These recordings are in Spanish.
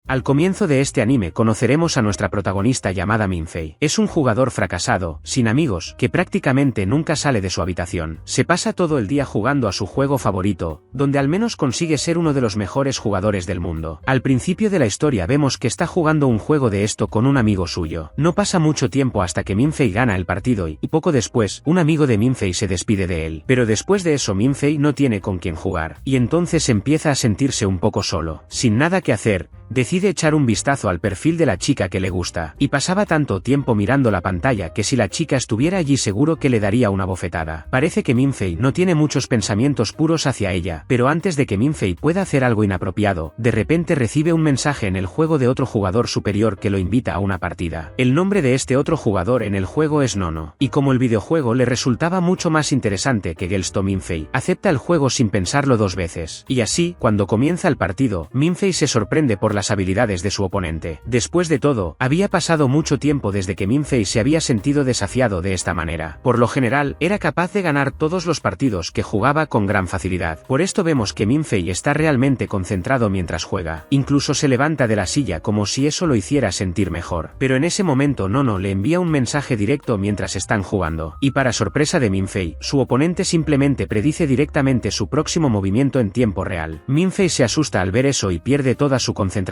Al comienzo de este anime conoceremos a nuestra protagonista llamada Minfei. Es un jugador fracasado, sin amigos, que prácticamente nunca sale de su habitación. Se pasa todo el día jugando a su juego favorito, donde al menos consigue ser uno de los mejores jugadores del mundo. Al principio de la historia vemos que está jugando un juego de esto con un amigo suyo. No pasa mucho tiempo hasta que Minfei gana el partido y poco después, un amigo de Minfei se despide de él. Pero después de eso Minfei no tiene con quién jugar, y entonces empieza a sentirse un poco solo. Sin nada que hacer, decide echar un vistazo al perfil de la chica que le gusta, y pasaba tanto tiempo mirando la pantalla que si la chica estuviera allí seguro que le daría una bofetada. Parece que Minfei no tiene muchos pensamientos puros hacia ella, pero antes de que Minfei pueda hacer algo inapropiado, de repente recibe un mensaje en el juego de otro jugador superior que lo invita a una partida. El nombre de este otro jugador en el juego es Nono, y como el videojuego le resultaba mucho más interesante que Gelsto, Minfei acepta el juego sin pensarlo dos veces, y así, cuando comienza el partido, Minfei se sorprende por las habilidades de su oponente. Después de todo, había pasado mucho tiempo desde que Minfei se había sentido desafiado de esta manera. Por lo general, era capaz de ganar todos los partidos que jugaba con gran facilidad. Por esto vemos que Minfei está realmente concentrado mientras juega. Incluso se levanta de la silla como si eso lo hiciera sentir mejor. Pero en ese momento Nono le envía un mensaje directo mientras están jugando. Y para sorpresa de Minfei, su oponente simplemente predice directamente su próximo movimiento en tiempo real. Minfei se asusta al ver eso y pierde toda su concentración.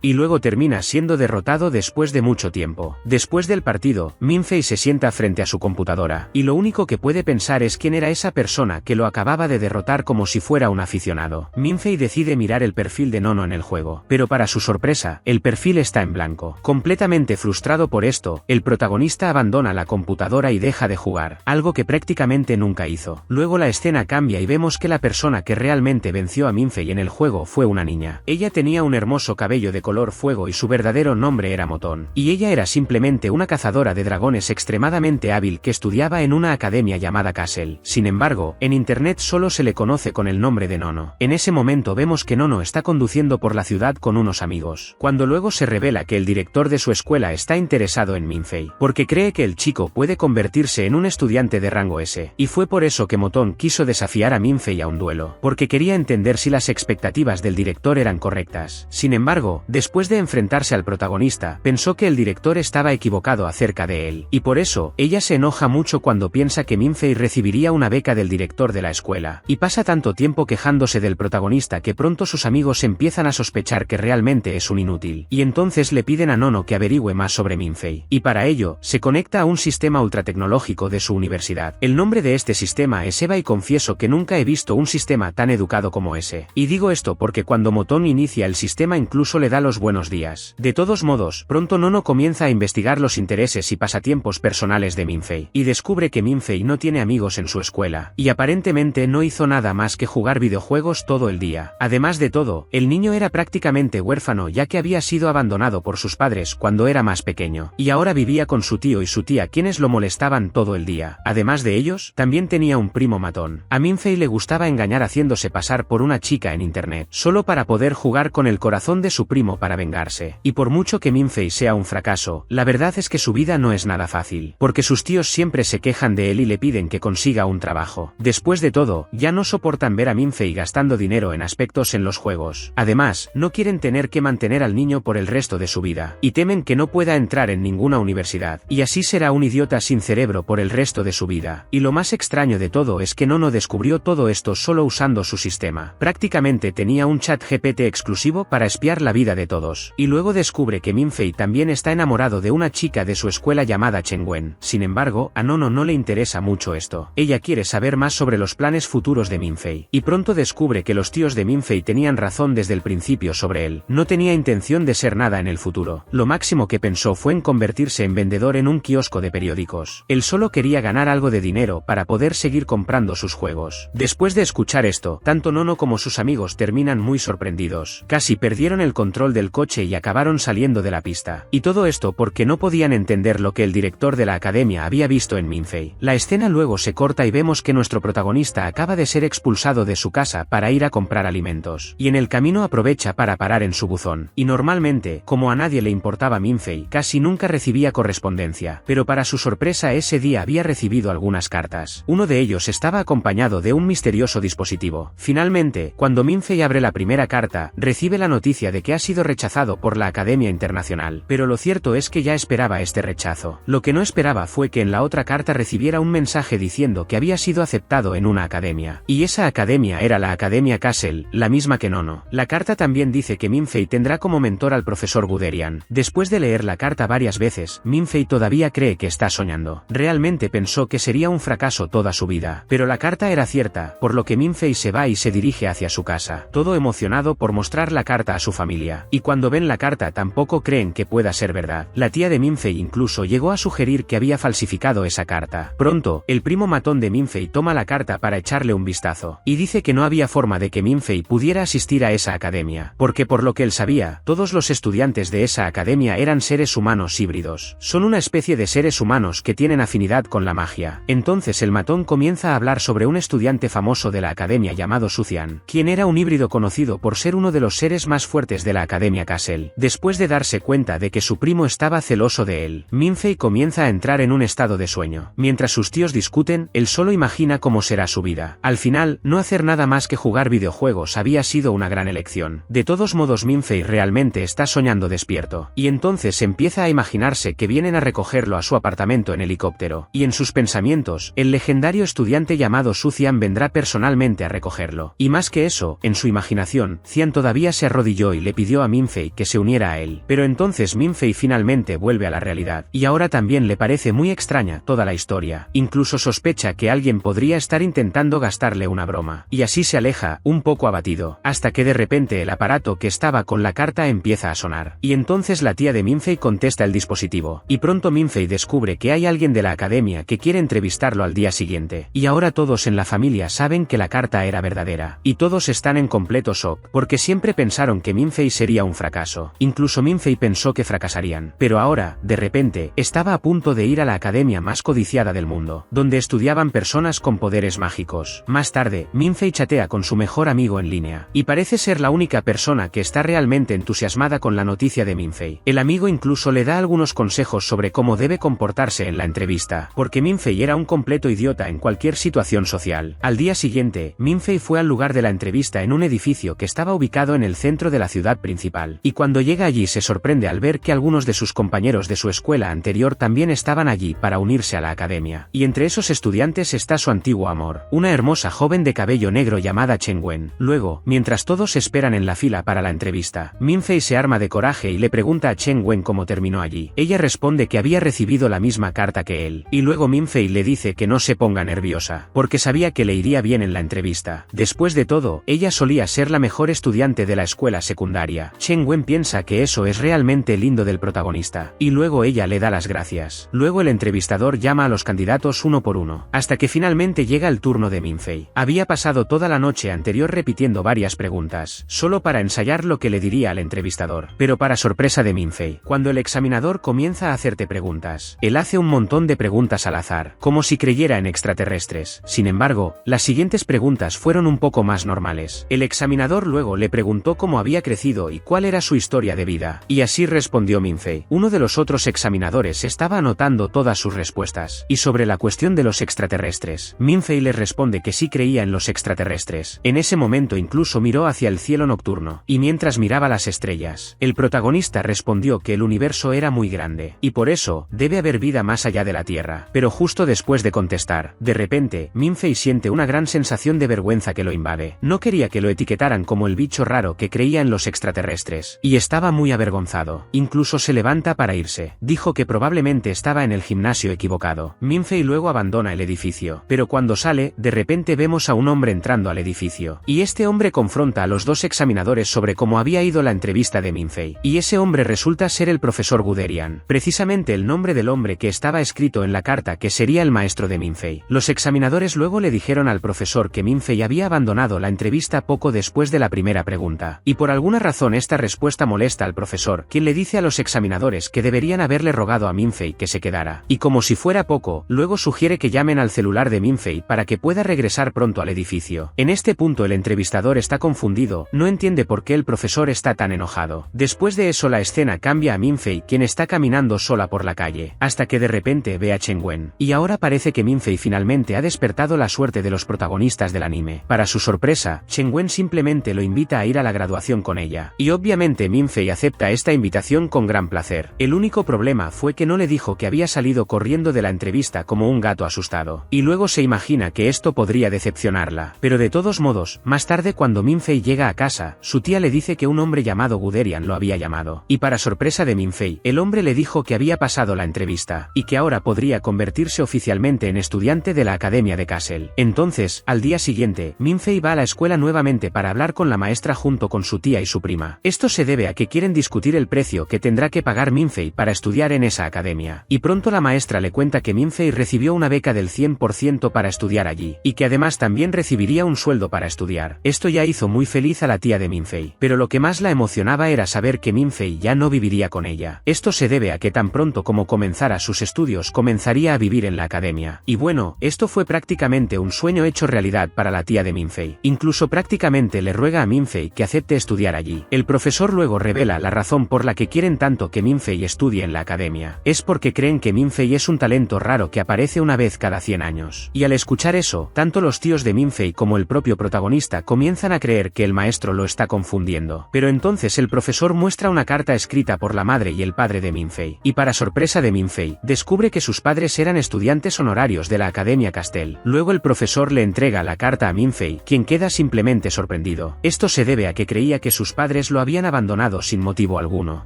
Y luego termina siendo derrotado después de mucho tiempo. Después del partido, Minfei se sienta frente a su computadora, y lo único que puede pensar es quién era esa persona que lo acababa de derrotar como si fuera un aficionado. Minfei decide mirar el perfil de Nono en el juego, pero para su sorpresa, el perfil está en blanco. Completamente frustrado por esto, el protagonista abandona la computadora y deja de jugar, algo que prácticamente nunca hizo. Luego la escena cambia y vemos que la persona que realmente venció a Minfei en el juego fue una niña. Ella tenía un hermoso cabello de color fuego y su verdadero nombre era Moton, y ella era simplemente una cazadora de dragones extremadamente hábil que estudiaba en una academia llamada Castle. Sin embargo, en internet solo se le conoce con el nombre de Nono. En ese momento vemos que Nono está conduciendo por la ciudad con unos amigos, cuando luego se revela que el director de su escuela está interesado en Minfei, porque cree que el chico puede convertirse en un estudiante de rango S, y fue por eso que Moton quiso desafiar a Minfei a un duelo, porque quería entender si las expectativas del director eran correctas. Sin embargo, después de enfrentarse al protagonista, pensó que el director estaba equivocado acerca de él, y por eso, ella se enoja mucho cuando piensa que Minfei recibiría una beca del director de la escuela, y pasa tanto tiempo quejándose del protagonista que pronto sus amigos empiezan a sospechar que realmente es un inútil, y entonces le piden a Nono que averigüe más sobre Minfei, y para ello, se conecta a un sistema ultratecnológico de su universidad. El nombre de este sistema es EVA y confieso que nunca he visto un sistema tan educado como ese, y digo esto porque cuando Moton inicia el sistema incluso le da los buenos días. De todos modos, pronto Nono comienza a investigar los intereses y pasatiempos personales de Minfei, y descubre que Minfei no tiene amigos en su escuela, y aparentemente no hizo nada más que jugar videojuegos todo el día. Además de todo, el niño era prácticamente huérfano ya que había sido abandonado por sus padres cuando era más pequeño, y ahora vivía con su tío y su tía quienes lo molestaban todo el día. Además de ellos, también tenía un primo matón. A Minfei le gustaba engañar haciéndose pasar por una chica en internet, solo para poder jugar con el corazón de su primo para vengarse. Y por mucho que Minfei sea un fracaso, la verdad es que su vida no es nada fácil, porque sus tíos siempre se quejan de él y le piden que consiga un trabajo. Después de todo, ya no soportan ver a Minfei gastando dinero en aspectos en los juegos. Además, no quieren tener que mantener al niño por el resto de su vida, y temen que no pueda entrar en ninguna universidad, y así será un idiota sin cerebro por el resto de su vida. Y lo más extraño de todo es que Nono descubrió todo esto solo usando su sistema. Prácticamente tenía un chat GPT exclusivo para espiar la vida de todos, y luego descubre que Minfei también está enamorado de una chica de su escuela llamada Chengwen. Sin embargo, a Nono no le interesa mucho esto. Ella quiere saber más sobre los planes futuros de Minfei, y pronto descubre que los tíos de Minfei tenían razón desde el principio sobre él. No tenía intención de ser nada en el futuro. Lo máximo que pensó fue en convertirse en vendedor en un kiosco de periódicos. Él solo quería ganar algo de dinero para poder seguir comprando sus juegos. Después de escuchar esto, tanto Nono como sus amigos terminan muy sorprendidos. Casi perdieron el control del coche y acabaron saliendo de la pista. Y todo esto porque no podían entender lo que el director de la academia había visto en Minfei. La escena luego se corta y vemos que nuestro protagonista acaba de ser expulsado de su casa para ir a comprar alimentos, y en el camino aprovecha para parar en su buzón. Y normalmente, como a nadie le importaba Minfei, casi nunca recibía correspondencia, pero para su sorpresa ese día había recibido algunas cartas. Uno de ellos estaba acompañado de un misterioso dispositivo. Finalmente, cuando Minfei abre la primera carta, recibe la noticia noticia de que ha sido rechazado por la Academia Internacional, pero lo cierto es que ya esperaba este rechazo. Lo que no esperaba fue que en la otra carta recibiera un mensaje diciendo que había sido aceptado en una academia. Y esa academia era la Academia Castle, la misma que Nono. La carta también dice que Minfei tendrá como mentor al profesor Guderian. Después de leer la carta varias veces, Minfei todavía cree que está soñando. Realmente pensó que sería un fracaso toda su vida, pero la carta era cierta, por lo que Minfei se va y se dirige hacia su casa, todo emocionado por mostrar la carta a su familia. Y cuando ven la carta tampoco creen que pueda ser verdad. La tía de Minfei incluso llegó a sugerir que había falsificado esa carta. Pronto, el primo matón de Minfei toma la carta para echarle un vistazo, y dice que no había forma de que Minfei pudiera asistir a esa academia, porque por lo que él sabía, todos los estudiantes de esa academia eran seres humanos híbridos. Son una especie de seres humanos que tienen afinidad con la magia. Entonces el matón comienza a hablar sobre un estudiante famoso de la academia llamado Sucian, quien era un híbrido conocido por ser uno de los seres más fuertes de la Academia Castle. Después de darse cuenta de que su primo estaba celoso de él, Minfei comienza a entrar en un estado de sueño. Mientras sus tíos discuten, él solo imagina cómo será su vida. Al final, no hacer nada más que jugar videojuegos había sido una gran elección. De todos modos, Minfei realmente está soñando despierto, y entonces empieza a imaginarse que vienen a recogerlo a su apartamento en helicóptero, y en sus pensamientos, el legendario estudiante llamado Sucian vendrá personalmente a recogerlo. Y más que eso, en su imaginación, Cian todavía se arrodilló y le pidió a Minfei que se uniera a él. Pero entonces Minfei finalmente vuelve a la realidad, y ahora también le parece muy extraña toda la historia. Incluso sospecha que alguien podría estar intentando gastarle una broma. Y así se aleja, un poco abatido, hasta que de repente el aparato que estaba con la carta empieza a sonar. Y entonces la tía de Minfei contesta el dispositivo, y pronto Minfei descubre que hay alguien de la academia que quiere entrevistarlo al día siguiente. Y ahora todos en la familia saben que la carta era verdadera, y todos están en completo shock, porque siempre pensaron que Minfei sería un fracaso. Incluso Minfei pensó que fracasarían, pero ahora, de repente, estaba a punto de ir a la academia más codiciada del mundo, donde estudiaban personas con poderes mágicos. Más tarde, Minfei chatea con su mejor amigo en línea, y parece ser la única persona que está realmente entusiasmada con la noticia de Minfei. El amigo incluso le da algunos consejos sobre cómo debe comportarse en la entrevista, porque Minfei era un completo idiota en cualquier situación social. Al día siguiente, Minfei fue al lugar de la entrevista en un edificio que estaba ubicado en el centro de la ciudad principal, y cuando llega allí se sorprende al ver que algunos de sus compañeros de su escuela anterior también estaban allí para unirse a la academia, y entre esos estudiantes está su antiguo amor, una hermosa joven de cabello negro llamada Chen Wen. Luego, mientras todos esperan en la fila para la entrevista, Minfei se arma de coraje y le pregunta a Chen Wen cómo terminó allí. Ella responde que había recibido la misma carta que él, y luego Minfei le dice que no se ponga nerviosa, porque sabía que le iría bien en la entrevista. Después de todo, ella solía ser la mejor estudiante de la escuela secundaria. Chen Wen piensa que eso es realmente lindo del protagonista, y luego ella le da las gracias. Luego el entrevistador llama a los candidatos uno por uno, hasta que finalmente llega el turno de Minfei. Había pasado toda la noche anterior repitiendo varias preguntas, solo para ensayar lo que le diría al entrevistador. Pero para sorpresa de Minfei, cuando el examinador comienza a hacerte preguntas, él hace un montón de preguntas al azar, como si creyera en extraterrestres. Sin embargo, las siguientes preguntas fueron un poco más normales. El examinador luego le preguntó cómo había crecido y cuál era su historia de vida, y así respondió Minfei. Uno de los otros examinadores estaba anotando todas sus respuestas, y sobre la cuestión de los extraterrestres, Minfei le responde que sí creía en los extraterrestres. En ese momento incluso miró hacia el cielo nocturno, y mientras miraba las estrellas, el protagonista respondió que el universo era muy grande, y por eso, debe haber vida más allá de la Tierra. Pero justo después de contestar, de repente, Minfei siente una gran sensación de vergüenza que lo invade. No quería que lo etiquetaran como el bicho raro que creía en los extraterrestres, y estaba muy avergonzado. Incluso se levanta para irse. Dijo que probablemente estaba en el gimnasio equivocado. Minfei luego abandona el edificio, pero cuando sale, de repente vemos a un hombre entrando al edificio, y este hombre confronta a los dos examinadores sobre cómo había ido la entrevista de Minfei, y ese hombre resulta ser el profesor Guderian, precisamente el nombre del hombre que estaba escrito en la carta que sería el maestro de Minfei. Los examinadores luego le dijeron al profesor que Minfei había abandonado la entrevista poco después de la primera pregunta, y por alguna razón esta respuesta molesta al profesor, quien le dice a los examinadores que deberían haberle rogado a Minfei que se quedara, y como si fuera poco, luego sugiere que llamen al celular de Minfei para que pueda regresar pronto al edificio. En este punto el entrevistador está confundido, no entiende por qué el profesor está tan enojado. Después de eso la escena cambia a Minfei, quien está caminando sola por la calle, hasta que de repente ve a Chen Wen, y ahora parece que Minfei finalmente ha despertado la suerte de los protagonistas del anime. Para su sorpresa, Chen Wen simplemente lo invita a ir a la graduación con ella. Y obviamente Minfei acepta esta invitación con gran placer. El único problema fue que no le dijo que había salido corriendo de la entrevista como un gato asustado. Y luego se imagina que esto podría decepcionarla. Pero de todos modos, más tarde cuando Minfei llega a casa, su tía le dice que un hombre llamado Guderian lo había llamado. Y para sorpresa de Minfei, el hombre le dijo que había pasado la entrevista, y que ahora podría convertirse oficialmente en estudiante de la Academia de Castle. Entonces, al día siguiente, Minfei va a la escuela nuevamente para hablar con la maestra junto con su tía y su prima. Esto se debe a que quieren discutir el precio que tendrá que pagar Minfei para estudiar en esa academia. Y pronto la maestra le cuenta que Minfei recibió una beca del 100% para estudiar allí, y que además también recibiría un sueldo para estudiar. Esto ya hizo muy feliz a la tía de Minfei, pero lo que más la emocionaba era saber que Minfei ya no viviría con ella. Esto se debe a que tan pronto como comenzara sus estudios comenzaría a vivir en la academia. Y bueno, esto fue prácticamente un sueño hecho realidad para la tía de Minfei. Incluso prácticamente le ruega a Minfei que acepte estudiar allí. El profesor luego revela la razón por la que quieren tanto que Minfei estudie en la academia. Es porque creen que Minfei es un talento raro que aparece una vez cada 100 años. Y al escuchar eso, tanto los tíos de Minfei como el propio protagonista comienzan a creer que el maestro lo está confundiendo. Pero entonces el profesor muestra una carta escrita por la madre y el padre de Minfei. Y para sorpresa de Minfei, descubre que sus padres eran estudiantes honorarios de la Academia Castle. Luego el profesor le entrega la carta a Minfei, quien queda simplemente sorprendido. Esto se debe a que creía que sus padres lo habían abandonado sin motivo alguno.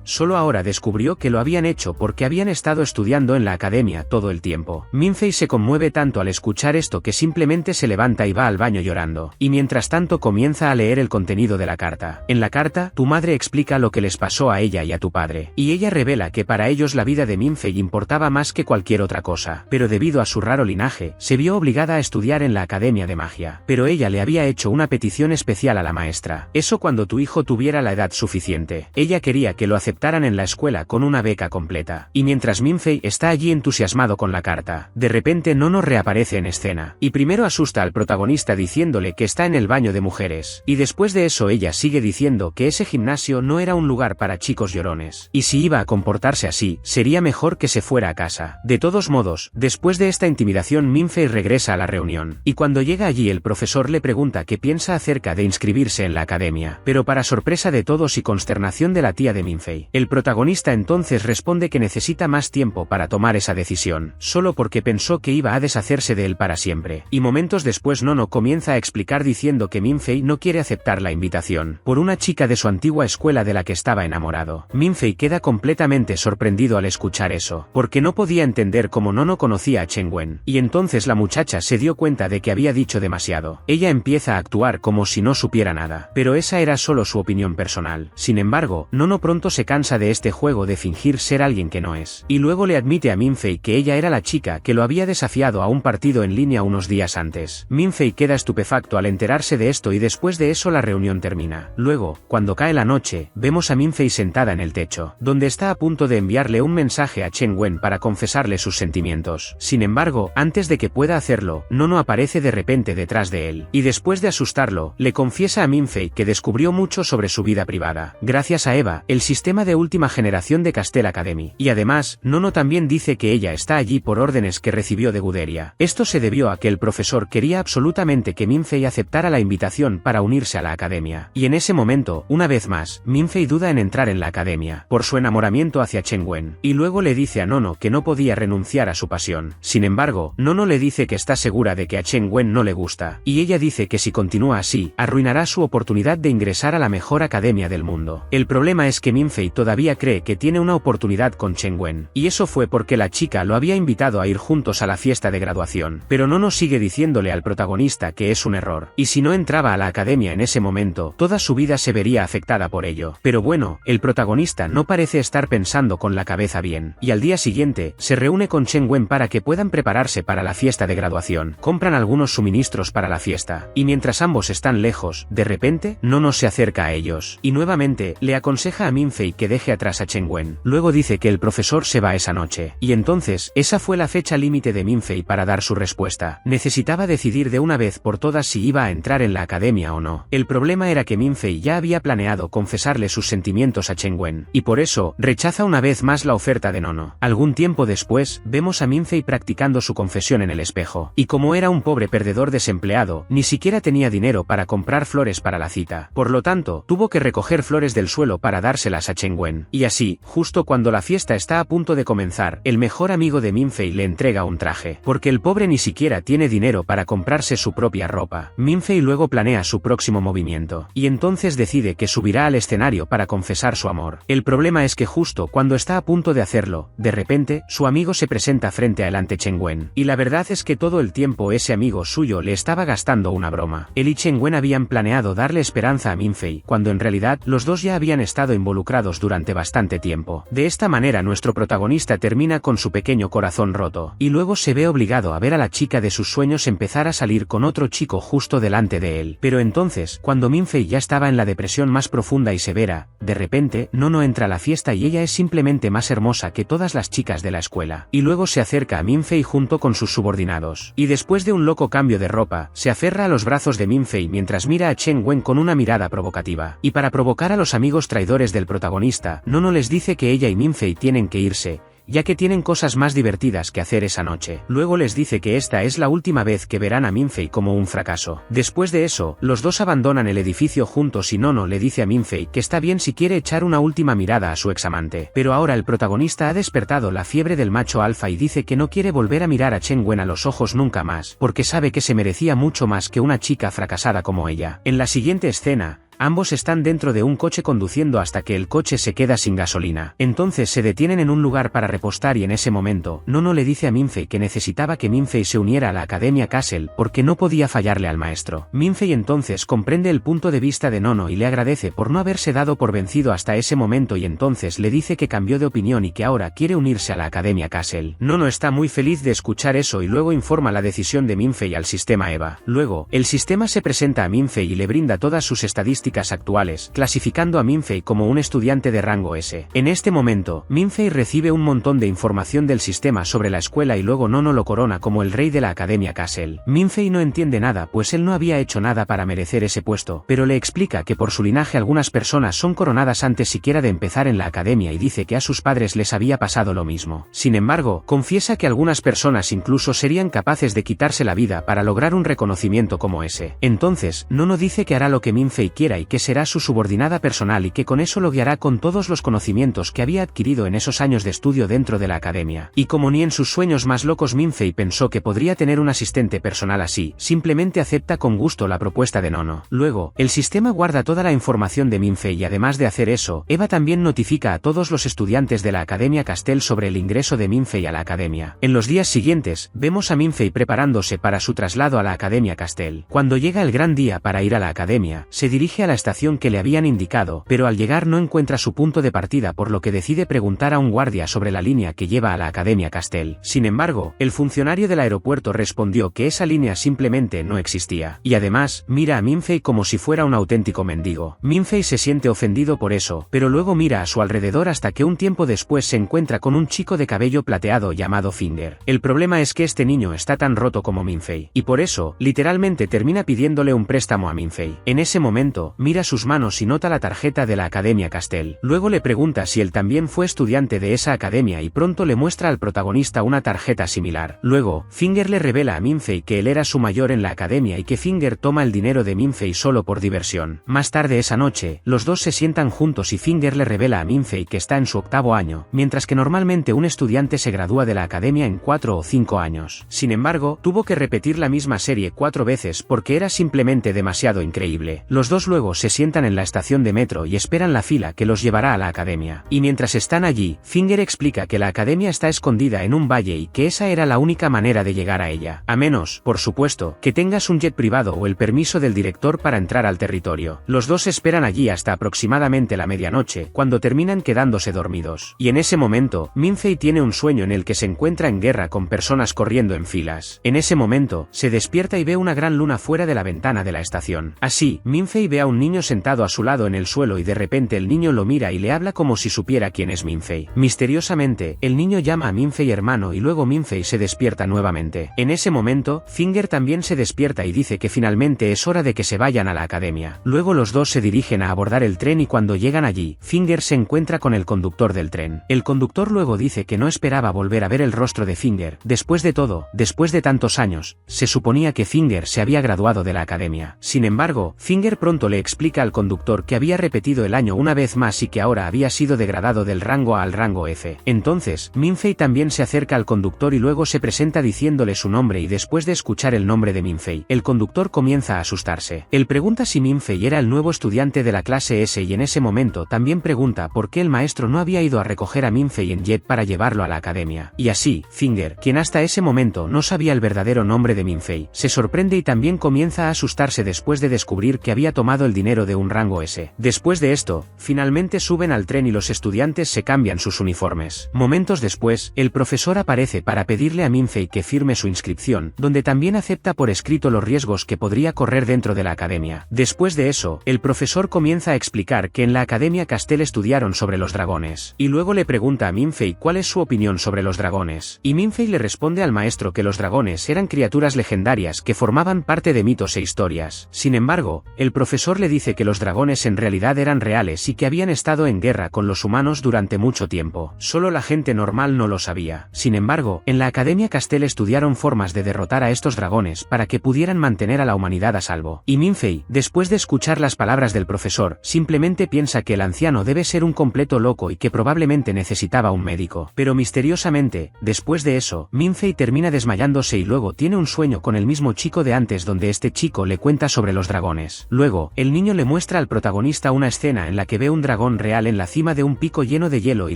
Solo ahora descubrió que lo habían hecho porque habían estado estudiando en la academia todo el tiempo. Minfei se conmueve tanto al escuchar esto que simplemente se levanta y va al baño llorando. Y mientras tanto comienza a leer el contenido de la carta. En la carta, tu madre explica lo que les pasó a ella y a tu padre. Y ella revela que para ellos la vida de Minfei importaba más que cualquier otra cosa. Pero debido a su raro linaje, se vio obligada a estudiar en la Academia de Magia. Pero ella le había hecho una petición especial a la maestra. Eso cuando tu hijo tuviera la edad suficiente. Ella quería que lo aceptaran en la escuela con una beca completa. Y mientras Minfei está allí entusiasmado con la carta, de repente Nono reaparece en escena. Y primero asusta al protagonista diciéndole que está en el baño de mujeres. Y después de eso ella sigue diciendo que ese gimnasio no era un lugar para chicos llorones. Y si iba a comportarse así, sería mejor que se fuera a casa. De todos modos, después de esta intimidación Minfei regresa a la reunión. Y cuando llega allí el profesor le pregunta qué piensa acerca de inscribirse en la academia. Pero para sorpresa de todos y consternación de la tía de Minfei, el protagonista entonces responde que necesita más tiempo para tomar esa decisión, solo porque pensó que iba a deshacerse de él para siempre. Y momentos después Nono comienza a explicar diciendo que Minfei no quiere aceptar la invitación por una chica de su antigua escuela de la que estaba enamorado. Minfei queda completamente sorprendido al escuchar eso, porque no podía entender cómo Nono conocía a Chen Wen. Y entonces la muchacha se dio cuenta de que había dicho demasiado. Ella empieza a actuar como si no supiera nada, pero esa era solo su opinión personal. Sin embargo, Nono pronto se cansa de este juego de fingir ser alguien que no es. Y luego le admite a Minfei que ella era la chica que lo había desafiado a un partido en línea unos días antes. Minfei queda estupefacto al enterarse de esto y después de eso la reunión termina. Luego, cuando cae la noche, vemos a Minfei sentada en el techo, donde está a punto de enviarle un mensaje a Chen Wen para confesarle sus sentimientos. Sin embargo, antes de que pueda hacerlo, Nono aparece de repente detrás de él, y después de asustarlo, le confiesa a Minfei que descubrió mucho sobre su vida privada, gracias a Eva, el sistema de última generación de Castle Academy. Y además, Nono también dice que ella está allí por órdenes que recibió de Guderia. Esto se debió a que el profesor quería absolutamente que Minfei aceptara la invitación para unirse a la academia. Y en ese momento, una vez más, Minfei duda en entrar en la academia, por su enamoramiento hacia Chen Wen, y luego le dice a Nono que no podía renunciar a su pasión. Sin embargo, Nono le dice que está segura de que a Chen Wen no le gusta, y ella dice que si continúa así, arruinará su oportunidad de ingresar a la mejor academia del mundo. El problema es que Minfei todavía cree que tiene una oportunidad con Chen Wen, y eso fue porque la chica lo había invitado a ir juntos a la fiesta de graduación. Pero Nono sigue diciéndole al protagonista que es un error, y si no entraba a la academia en ese momento, toda su vida se vería afectada por ello. Pero bueno, el protagonista no parece estar pensando con la cabeza bien, y al día siguiente, se reúne con Chen Wen para que puedan prepararse para la fiesta de graduación. Compran algunos suministros para la fiesta, y mientras ambos están lejos, de repente, Nono se acerca a ellos, y nuevamente, le aconseja a Minfei que deje atrás a Chen Wen. Luego dice que el profesor se va esa noche, y entonces, esa fue la fecha límite de Minfei para dar su respuesta. Necesitaba decidir de una vez por todas si iba a entrar en la academia o no. El problema era que Minfei ya había planeado confesarle sus sentimientos a Chen Wen, y por eso, rechaza una vez más la oferta de Nono. Algún tiempo después, vemos a Minfei practicando su confesión en el espejo, y como era un pobre perdedor desempleado, ni siquiera tenía dinero para comprar flores para la cita. Por lo tanto, tuvo que recoger flores del suelo para dárselas a Chen Wen. Y así, justo cuando la fiesta está a punto de comenzar, el mejor amigo de Minfei le entrega un traje, porque el pobre ni siquiera tiene dinero para comprarse su propia ropa. Minfei luego planea su próximo movimiento, y entonces decide que subirá al escenario para confesar su amor. El problema es que justo cuando está a punto de hacerlo, de repente, su amigo se presenta frente a él ante Chen Wen, y la verdad es que todo el tiempo ese amigo suyo le estaba gastando una broma. Él y Chen Wen habían planeado darle esperanza a Minfei, cuando en realidad los dos ya habían estado involucrados durante bastante tiempo. De esta manera nuestro protagonista termina con su pequeño corazón roto, y luego se ve obligado a ver a la chica de sus sueños empezar a salir con otro chico justo delante de él. Pero entonces, cuando Minfei ya estaba en la depresión más profunda y severa, de repente, Nono entra a la fiesta y ella es simplemente más hermosa que todas las chicas de la escuela. Y luego se acerca a Minfei junto con sus subordinados. Y después de un loco cambio de ropa, se aferra a los brazos de Minfei mientras mira a Chen Wen con una mirada provocativa. Y para provocar a los amigos traidores del protagonista, Nono les dice que ella y Minfei tienen que irse, ya que tienen cosas más divertidas que hacer esa noche. Luego les dice que esta es la última vez que verán a Minfei como un fracaso. Después de eso, los dos abandonan el edificio juntos y Nono le dice a Minfei que está bien si quiere echar una última mirada a su examante. Pero ahora el protagonista ha despertado la fiebre del macho alfa y dice que no quiere volver a mirar a Chen Wen a los ojos nunca más, porque sabe que se merecía mucho más que una chica fracasada como ella. En la siguiente escena, ambos están dentro de un coche conduciendo hasta que el coche se queda sin gasolina. Entonces se detienen en un lugar para repostar y en ese momento, Nono le dice a Minfei que necesitaba que Minfei se uniera a la Academia Castle porque no podía fallarle al maestro. Minfei entonces comprende el punto de vista de Nono y le agradece por no haberse dado por vencido hasta ese momento y entonces le dice que cambió de opinión y que ahora quiere unirse a la Academia Castle. Nono está muy feliz de escuchar eso y luego informa la decisión de Minfei al sistema EVA. Luego, el sistema se presenta a Minfei y le brinda todas sus estadísticas actuales, clasificando a Minfei como un estudiante de rango S. En este momento, Minfei recibe un montón de información del sistema sobre la escuela y luego Nono lo corona como el rey de la Academia Castle. Minfei no entiende nada pues él no había hecho nada para merecer ese puesto, pero le explica que por su linaje algunas personas son coronadas antes siquiera de empezar en la academia y dice que a sus padres les había pasado lo mismo. Sin embargo, confiesa que algunas personas incluso serían capaces de quitarse la vida para lograr un reconocimiento como ese. Entonces, Nono dice que hará lo que Minfei quiera y que será su subordinada personal y que con eso lo guiará con todos los conocimientos que había adquirido en esos años de estudio dentro de la academia. Y como ni en sus sueños más locos Minfei pensó que podría tener un asistente personal así, simplemente acepta con gusto la propuesta de Nono. Luego, el sistema guarda toda la información de Minfei y además de hacer eso, EVA también notifica a todos los estudiantes de la Academia Castle sobre el ingreso de Minfei a la academia. En los días siguientes, vemos a Minfei preparándose para su traslado a la Academia Castle. Cuando llega el gran día para ir a la academia, se dirige a la estación que le habían indicado, pero al llegar no encuentra su punto de partida por lo que decide preguntar a un guardia sobre la línea que lleva a la Academia Castle. Sin embargo, el funcionario del aeropuerto respondió que esa línea simplemente no existía. Y además, mira a Minfei como si fuera un auténtico mendigo. Minfei se siente ofendido por eso, pero luego mira a su alrededor hasta que un tiempo después se encuentra con un chico de cabello plateado llamado Finger. El problema es que este niño está tan roto como Minfei, y por eso, literalmente termina pidiéndole un préstamo a Minfei. En ese momento, mira sus manos y nota la tarjeta de la Academia Castle. Luego le pregunta si él también fue estudiante de esa academia y pronto le muestra al protagonista una tarjeta similar. Luego, Finger le revela a Minfei que él era su mayor en la academia y que Finger toma el dinero de Minfei solo por diversión. Más tarde esa noche, los dos se sientan juntos y Finger le revela a Minfei que está en su 8º año, mientras que normalmente un estudiante se gradúa de la academia en 4 o 5 años. Sin embargo, tuvo que repetir la misma serie 4 veces porque era simplemente demasiado increíble. Los dos luego se sientan en la estación de metro y esperan la fila que los llevará a la academia. Y mientras están allí, Finger explica que la academia está escondida en un valle y que esa era la única manera de llegar a ella. A menos, por supuesto, que tengas un jet privado o el permiso del director para entrar al territorio. Los dos esperan allí hasta aproximadamente la medianoche, cuando terminan quedándose dormidos. Y en ese momento, Minfei tiene un sueño en el que se encuentra en guerra con personas corriendo en filas. En ese momento, se despierta y ve una gran luna fuera de la ventana de la estación. Así, Minfei ve a un niño sentado a su lado en el suelo y de repente el niño lo mira y le habla como si supiera quién es Minfei. Misteriosamente, el niño llama a Minfei hermano y luego Minfei se despierta nuevamente. En ese momento, Finger también se despierta y dice que finalmente es hora de que se vayan a la academia. Luego los dos se dirigen a abordar el tren y cuando llegan allí, Finger se encuentra con el conductor del tren. El conductor luego dice que no esperaba volver a ver el rostro de Finger. Después de todo, después de tantos años, se suponía que Finger se había graduado de la academia. Sin embargo, Finger pronto le explica al conductor que había repetido el año una vez más y que ahora había sido degradado del rango A al rango F. Entonces, Minfei también se acerca al conductor y luego se presenta diciéndole su nombre, y después de escuchar el nombre de Minfei, el conductor comienza a asustarse. Él pregunta si Minfei era el nuevo estudiante de la clase S y en ese momento también pregunta por qué el maestro no había ido a recoger a Minfei en jet para llevarlo a la academia. Y así, Finger, quien hasta ese momento no sabía el verdadero nombre de Minfei, se sorprende y también comienza a asustarse después de descubrir que había tomado el dinero de un rango S. Después de esto, finalmente suben al tren y los estudiantes se cambian sus uniformes. Momentos después, el profesor aparece para pedirle a Minfei que firme su inscripción, donde también acepta por escrito los riesgos que podría correr dentro de la academia. Después de eso, el profesor comienza a explicar que en la Academia Castel estudiaron sobre los dragones, y luego le pregunta a Minfei cuál es su opinión sobre los dragones, y Minfei le responde al maestro que los dragones eran criaturas legendarias que formaban parte de mitos e historias. Sin embargo, el profesor le dice que los dragones en realidad eran reales y que habían estado en guerra con los humanos durante mucho tiempo. Solo la gente normal no lo sabía. Sin embargo, en la Academia Castel estudiaron formas de derrotar a estos dragones para que pudieran mantener a la humanidad a salvo. Y Minfei, después de escuchar las palabras del profesor, simplemente piensa que el anciano debe ser un completo loco y que probablemente necesitaba un médico. Pero misteriosamente, después de eso, Minfei termina desmayándose y luego tiene un sueño con el mismo chico de antes donde este chico le cuenta sobre los dragones. Luego, el niño le muestra al protagonista una escena en la que ve un dragón real en la cima de un pico lleno de hielo y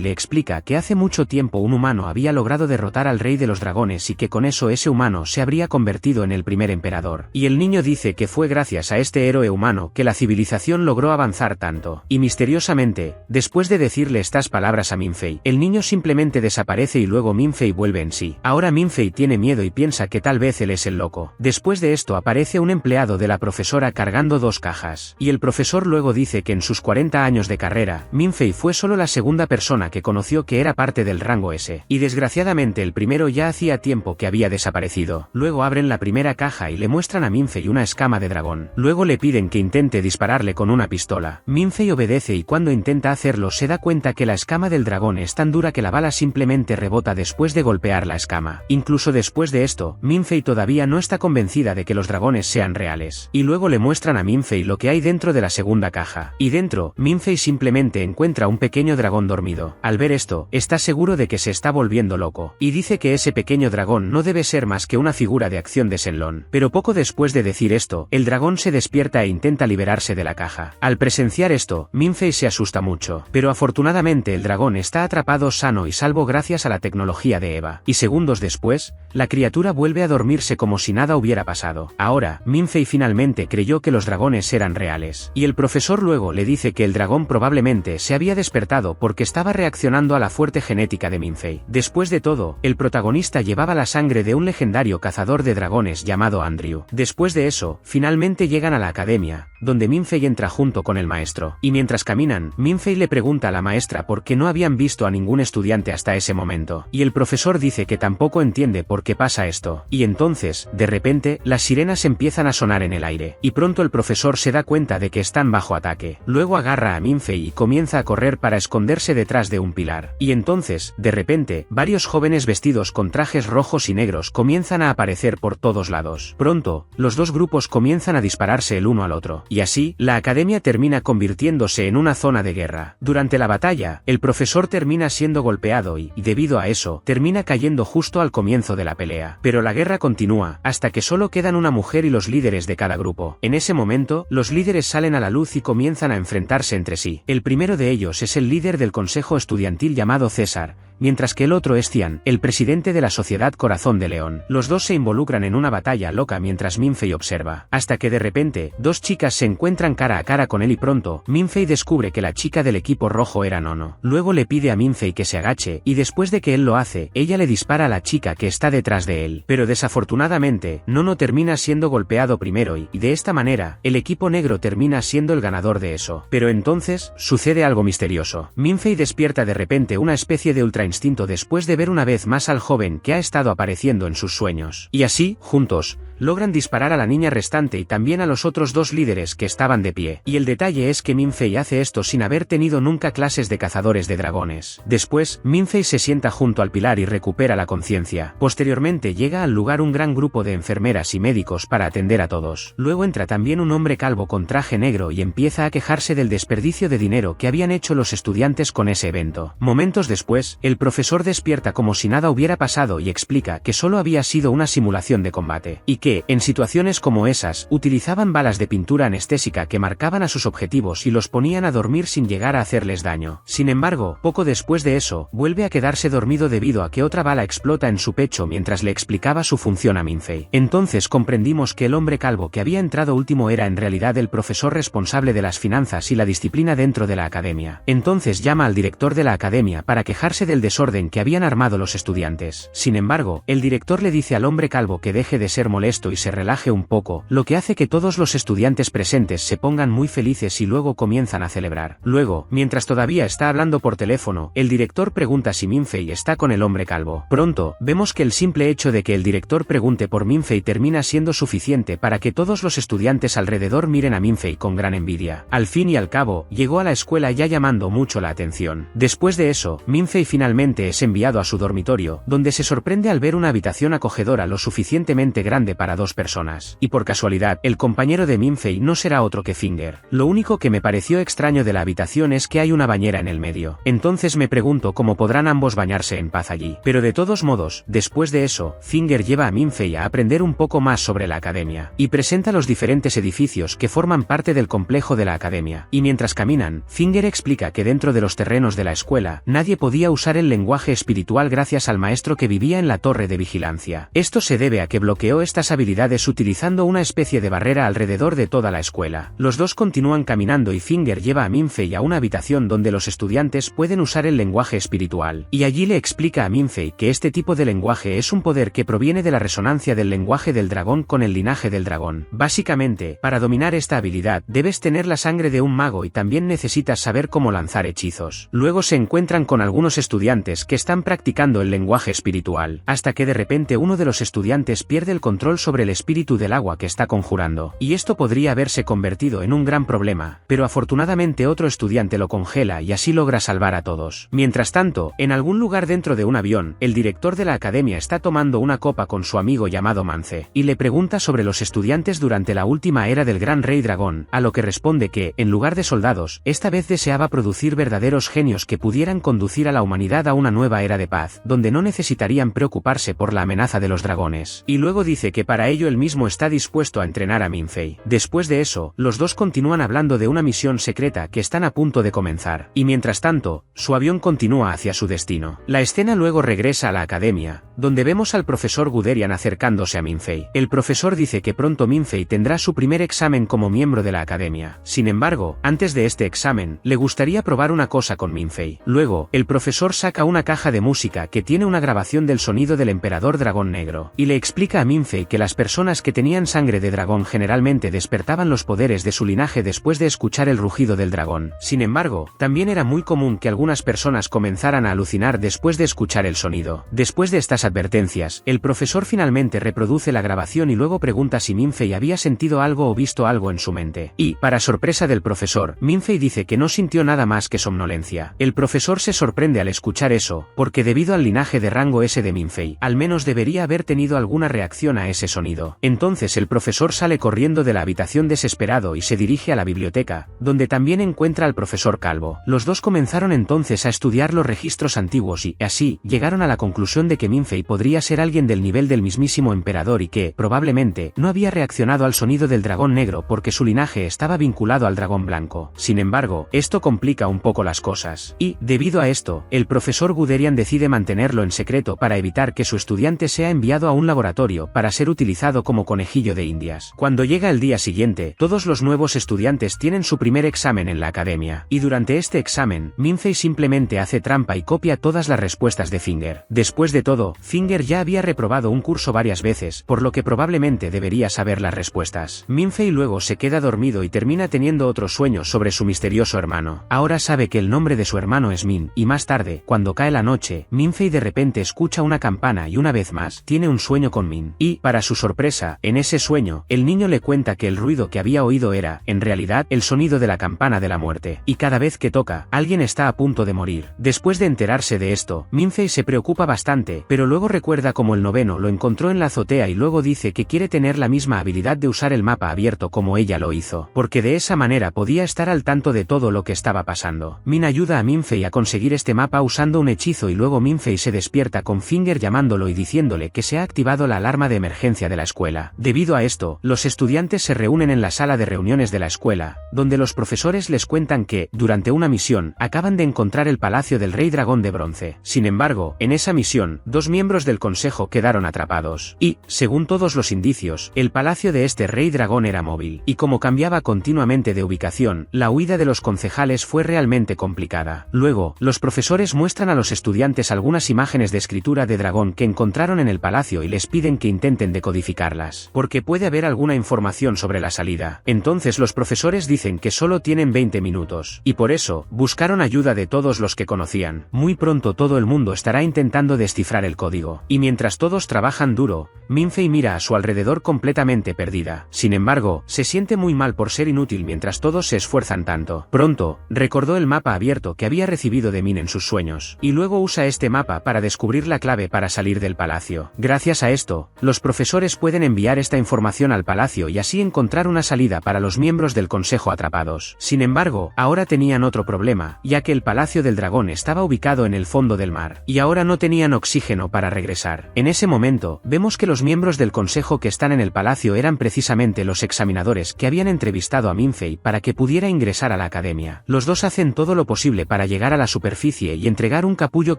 le explica que hace mucho tiempo un humano había logrado derrotar al rey de los dragones y que con eso ese humano se habría convertido en el primer emperador. Y el niño dice que fue gracias a este héroe humano que la civilización logró avanzar tanto. Y misteriosamente, después de decirle estas palabras a Minfei, el niño simplemente desaparece y luego Minfei vuelve en sí. Ahora Minfei tiene miedo y piensa que tal vez él es el loco. Después de esto aparece un empleado de la profesora cargando 2 cajas. Y el profesor luego dice que en sus 40 años de carrera, Minfei fue solo la segunda persona que conoció que era parte del rango S. Y desgraciadamente el primero ya hacía tiempo que había desaparecido. Luego abren la primera caja y le muestran a Minfei una escama de dragón. Luego le piden que intente dispararle con una pistola. Minfei obedece y cuando intenta hacerlo se da cuenta que la escama del dragón es tan dura que la bala simplemente rebota después de golpear la escama. Incluso después de esto, Minfei todavía no está convencida de que los dragones sean reales. Y luego le muestran a Minfei lo que hay dentro de la segunda caja. Y dentro, Minfei simplemente encuentra un pequeño dragón dormido. Al ver esto, está seguro de que se está volviendo loco. Y dice que ese pequeño dragón no debe ser más que una figura de acción de Shenlong. Pero poco después de decir esto, el dragón se despierta e intenta liberarse de la caja. Al presenciar esto, Minfei se asusta mucho. Pero afortunadamente el dragón está atrapado sano y salvo gracias a la tecnología de Eva. Y segundos después, la criatura vuelve a dormirse como si nada hubiera pasado. Ahora, Minfei finalmente creyó que los dragones eran reales. Y el profesor luego le dice que el dragón probablemente se había despertado porque estaba reaccionando a la fuerte genética de Minfei. Después de todo, el protagonista llevaba la sangre de un legendario cazador de dragones llamado Andrew. Después de eso, finalmente llegan a la academia, donde Minfei entra junto con el maestro. Y mientras caminan, Minfei le pregunta a la maestra por qué no habían visto a ningún estudiante hasta ese momento. Y el profesor dice que tampoco entiende por qué pasa esto. Y entonces, de repente, las sirenas empiezan a sonar en el aire. Y pronto el profesor se da cuenta de que están bajo ataque. Luego agarra a Minfei y comienza a correr para esconderse detrás de un pilar. Y entonces, de repente, varios jóvenes vestidos con trajes rojos y negros comienzan a aparecer por todos lados. Pronto, los dos grupos comienzan a dispararse el uno al otro. Y así, la academia termina convirtiéndose en una zona de guerra. Durante la batalla, el profesor termina siendo golpeado y, debido a eso, termina cayendo justo al comienzo de la pelea. Pero la guerra continúa, hasta que solo quedan una mujer y los líderes de cada grupo. En ese momento, los líderes salen a la luz y comienzan a enfrentarse entre sí. El primero de ellos es el líder del consejo estudiantil llamado César, mientras que el otro es Cian, el presidente de la Sociedad Corazón de León. Los dos se involucran en una batalla loca mientras Minfei observa, hasta que de repente, dos chicas se encuentran cara a cara con él y pronto, Minfei descubre que la chica del equipo rojo era Nono. Luego le pide a Minfei que se agache, y después de que él lo hace, ella le dispara a la chica que está detrás de él. Pero desafortunadamente, Nono termina siendo golpeado primero y de esta manera, el equipo negro termina siendo el ganador de eso. Pero entonces, sucede algo misterioso. Minfei despierta de repente una especie de ultra instinto después de ver una vez más al joven que ha estado apareciendo en sus sueños. Y así, juntos, logran disparar a la niña restante y también a los otros dos líderes que estaban de pie. Y el detalle es que Minfei hace esto sin haber tenido nunca clases de cazadores de dragones. Después, Minfei se sienta junto al pilar y recupera la conciencia. Posteriormente llega al lugar un gran grupo de enfermeras y médicos para atender a todos. Luego entra también un hombre calvo con traje negro y empieza a quejarse del desperdicio de dinero que habían hecho los estudiantes con ese evento. Momentos después, el profesor despierta como si nada hubiera pasado y explica que solo había sido una simulación de combate, y que, en situaciones como esas, utilizaban balas de pintura anestésica que marcaban a sus objetivos y los ponían a dormir sin llegar a hacerles daño. Sin embargo, poco después de eso, vuelve a quedarse dormido debido a que otra bala explota en su pecho mientras le explicaba su función a Minfei. Entonces comprendimos que el hombre calvo que había entrado último era en realidad el profesor responsable de las finanzas y la disciplina dentro de la academia. Entonces llama al director de la academia para quejarse del desorden que habían armado los estudiantes. Sin embargo, el director le dice al hombre calvo que deje de ser molesto y se relaje un poco, lo que hace que todos los estudiantes presentes se pongan muy felices y luego comienzan a celebrar. Luego, mientras todavía está hablando por teléfono, el director pregunta si Minfei está con el hombre calvo. Pronto, vemos que el simple hecho de que el director pregunte por Minfei termina siendo suficiente para que todos los estudiantes alrededor miren a Minfei con gran envidia. Al fin y al cabo, llegó a la escuela ya llamando mucho la atención. Después de eso, Minfei finalmente es enviado a su dormitorio, donde se sorprende al ver una habitación acogedora lo suficientemente grande para dos personas. Y por casualidad, el compañero de Minfei no será otro que Finger. Lo único que me pareció extraño de la habitación es que hay una bañera en el medio. Entonces me pregunto cómo podrán ambos bañarse en paz allí. Pero de todos modos, después de eso, Finger lleva a Minfei a aprender un poco más sobre la academia, y presenta los diferentes edificios que forman parte del complejo de la academia. Y mientras caminan, Finger explica que dentro de los terrenos de la escuela, nadie podía usar el lenguaje espiritual gracias al maestro que vivía en la torre de vigilancia. Esto se debe a que bloqueó estas habilidades utilizando una especie de barrera alrededor de toda la escuela. Los dos continúan caminando y Finger lleva a Minfei a una habitación donde los estudiantes pueden usar el lenguaje espiritual. Y allí le explica a Minfei que este tipo de lenguaje es un poder que proviene de la resonancia del lenguaje del dragón con el linaje del dragón. Básicamente, para dominar esta habilidad, debes tener la sangre de un mago y también necesitas saber cómo lanzar hechizos. Luego se encuentran con algunos estudiantes que están practicando el lenguaje espiritual, hasta que de repente uno de los estudiantes pierde el control sobre el espíritu del agua que está conjurando. Y esto podría haberse convertido en un gran problema, pero afortunadamente otro estudiante lo congela y así logra salvar a todos. Mientras tanto, en algún lugar dentro de un avión, el director de la academia está tomando una copa con su amigo llamado Mance, y le pregunta sobre los estudiantes durante la última era del gran rey dragón, a lo que responde que, en lugar de soldados, esta vez deseaba producir verdaderos genios que pudieran conducir a la humanidad a una nueva era de paz, donde no necesitarían preocuparse por la amenaza de los dragones. Y luego dice que para ello él mismo está dispuesto a entrenar a Minfei. Después de eso, los dos continúan hablando de una misión secreta que están a punto de comenzar, y mientras tanto, su avión continúa hacia su destino. La escena luego regresa a la academia, donde vemos al profesor Guderian acercándose a Minfei. El profesor dice que pronto Minfei tendrá su primer examen como miembro de la academia. Sin embargo, antes de este examen, le gustaría probar una cosa con Minfei. Luego, el profesor saca una caja de música que tiene una grabación del sonido del emperador dragón negro, y le explica a Minfei que las personas que tenían sangre de dragón generalmente despertaban los poderes de su linaje después de escuchar el rugido del dragón. Sin embargo, también era muy común que algunas personas comenzaran a alucinar después de escuchar el sonido. Después de estas advertencias, el profesor finalmente reproduce la grabación y luego pregunta si Minfei había sentido algo o visto algo en su mente. Y, para sorpresa del profesor, Minfei dice que no sintió nada más que somnolencia. El profesor se sorprende al escuchar eso, porque debido al linaje de rango S de Minfei, al menos debería haber tenido alguna reacción a ese sonido. Entonces el profesor sale corriendo de la habitación desesperado y se dirige a la biblioteca, donde también encuentra al profesor calvo. Los dos comenzaron entonces a estudiar los registros antiguos y, así, llegaron a la conclusión de que Minfei podría ser alguien del nivel del mismísimo emperador y que, probablemente, no había reaccionado al sonido del dragón negro porque su linaje estaba vinculado al dragón blanco. Sin embargo, esto complica un poco las cosas. Y, debido a esto, el profesor Guderian decide mantenerlo en secreto para evitar que su estudiante sea enviado a un laboratorio para ser utilizado como conejillo de indias. Cuando llega el día siguiente, todos los nuevos estudiantes tienen su primer examen en la academia, y durante este examen, Minfei simplemente hace trampa y copia todas las respuestas de Finger. Después de todo, Finger ya había reprobado un curso varias veces, por lo que probablemente debería saber las respuestas. Minfei luego se queda dormido y termina teniendo otro sueño sobre su misterioso hermano. Ahora sabe que el nombre de su hermano es Min, y más tarde, cuando cae la noche, Minfei de repente escucha una campana y una vez más, tiene un sueño con Min. Y, para su sorpresa, en ese sueño, el niño le cuenta que el ruido que había oído era, en realidad, el sonido de la campana de la muerte. Y cada vez que toca, alguien está a punto de morir. Después de enterarse de esto, Minfei se preocupa bastante, pero luego recuerda cómo el noveno lo encontró en la azotea y luego dice que quiere tener la misma habilidad de usar el mapa abierto como ella lo hizo, porque de esa manera podía estar al tanto de todo lo que estaba pasando. Min ayuda a Minfei a conseguir este mapa usando un hechizo y luego Minfei se despierta con Finger llamándolo y diciéndole que se ha activado la alarma de emergencia de la escuela. Debido a esto, los estudiantes se reúnen en la sala de reuniones de la escuela, donde los profesores les cuentan que, durante una misión, acaban de encontrar el palacio del Rey Dragón de Bronce. Sin embargo, en esa misión, 2 miembros del consejo quedaron atrapados. Y, según todos los indicios, el palacio de este Rey Dragón era móvil, y como cambiaba continuamente de ubicación, la huida de los concejales fue realmente complicada. Luego, los profesores muestran a los estudiantes algunas imágenes de escritura de dragón que encontraron en el palacio y les piden que intenten decodificarlas, porque puede haber alguna información sobre la salida. Entonces los profesores dicen que solo tienen 20 minutos, y por eso, buscaron ayuda de todos los que conocían. Muy pronto todo el mundo estará intentando descifrar el código, y mientras todos trabajan duro, Minfei mira a su alrededor completamente perdida. Sin embargo, se siente muy mal por ser inútil mientras todos se esfuerzan tanto. Pronto, recordó el mapa abierto que había recibido de Min en sus sueños, y luego usa este mapa para descubrir la clave para salir del palacio. Gracias a esto, los profesores pueden enviar esta información al palacio y así encontrar una salida para los miembros del consejo atrapados. Sin embargo, ahora tenían otro problema, ya que el palacio del dragón estaba ubicado en el fondo del mar, y ahora no tenían oxígeno para regresar. En ese momento, vemos que los miembros del consejo que están en el palacio eran precisamente los examinadores que habían entrevistado a Minfei para que pudiera ingresar a la academia. Los dos hacen todo lo posible para llegar a la superficie y entregar un capullo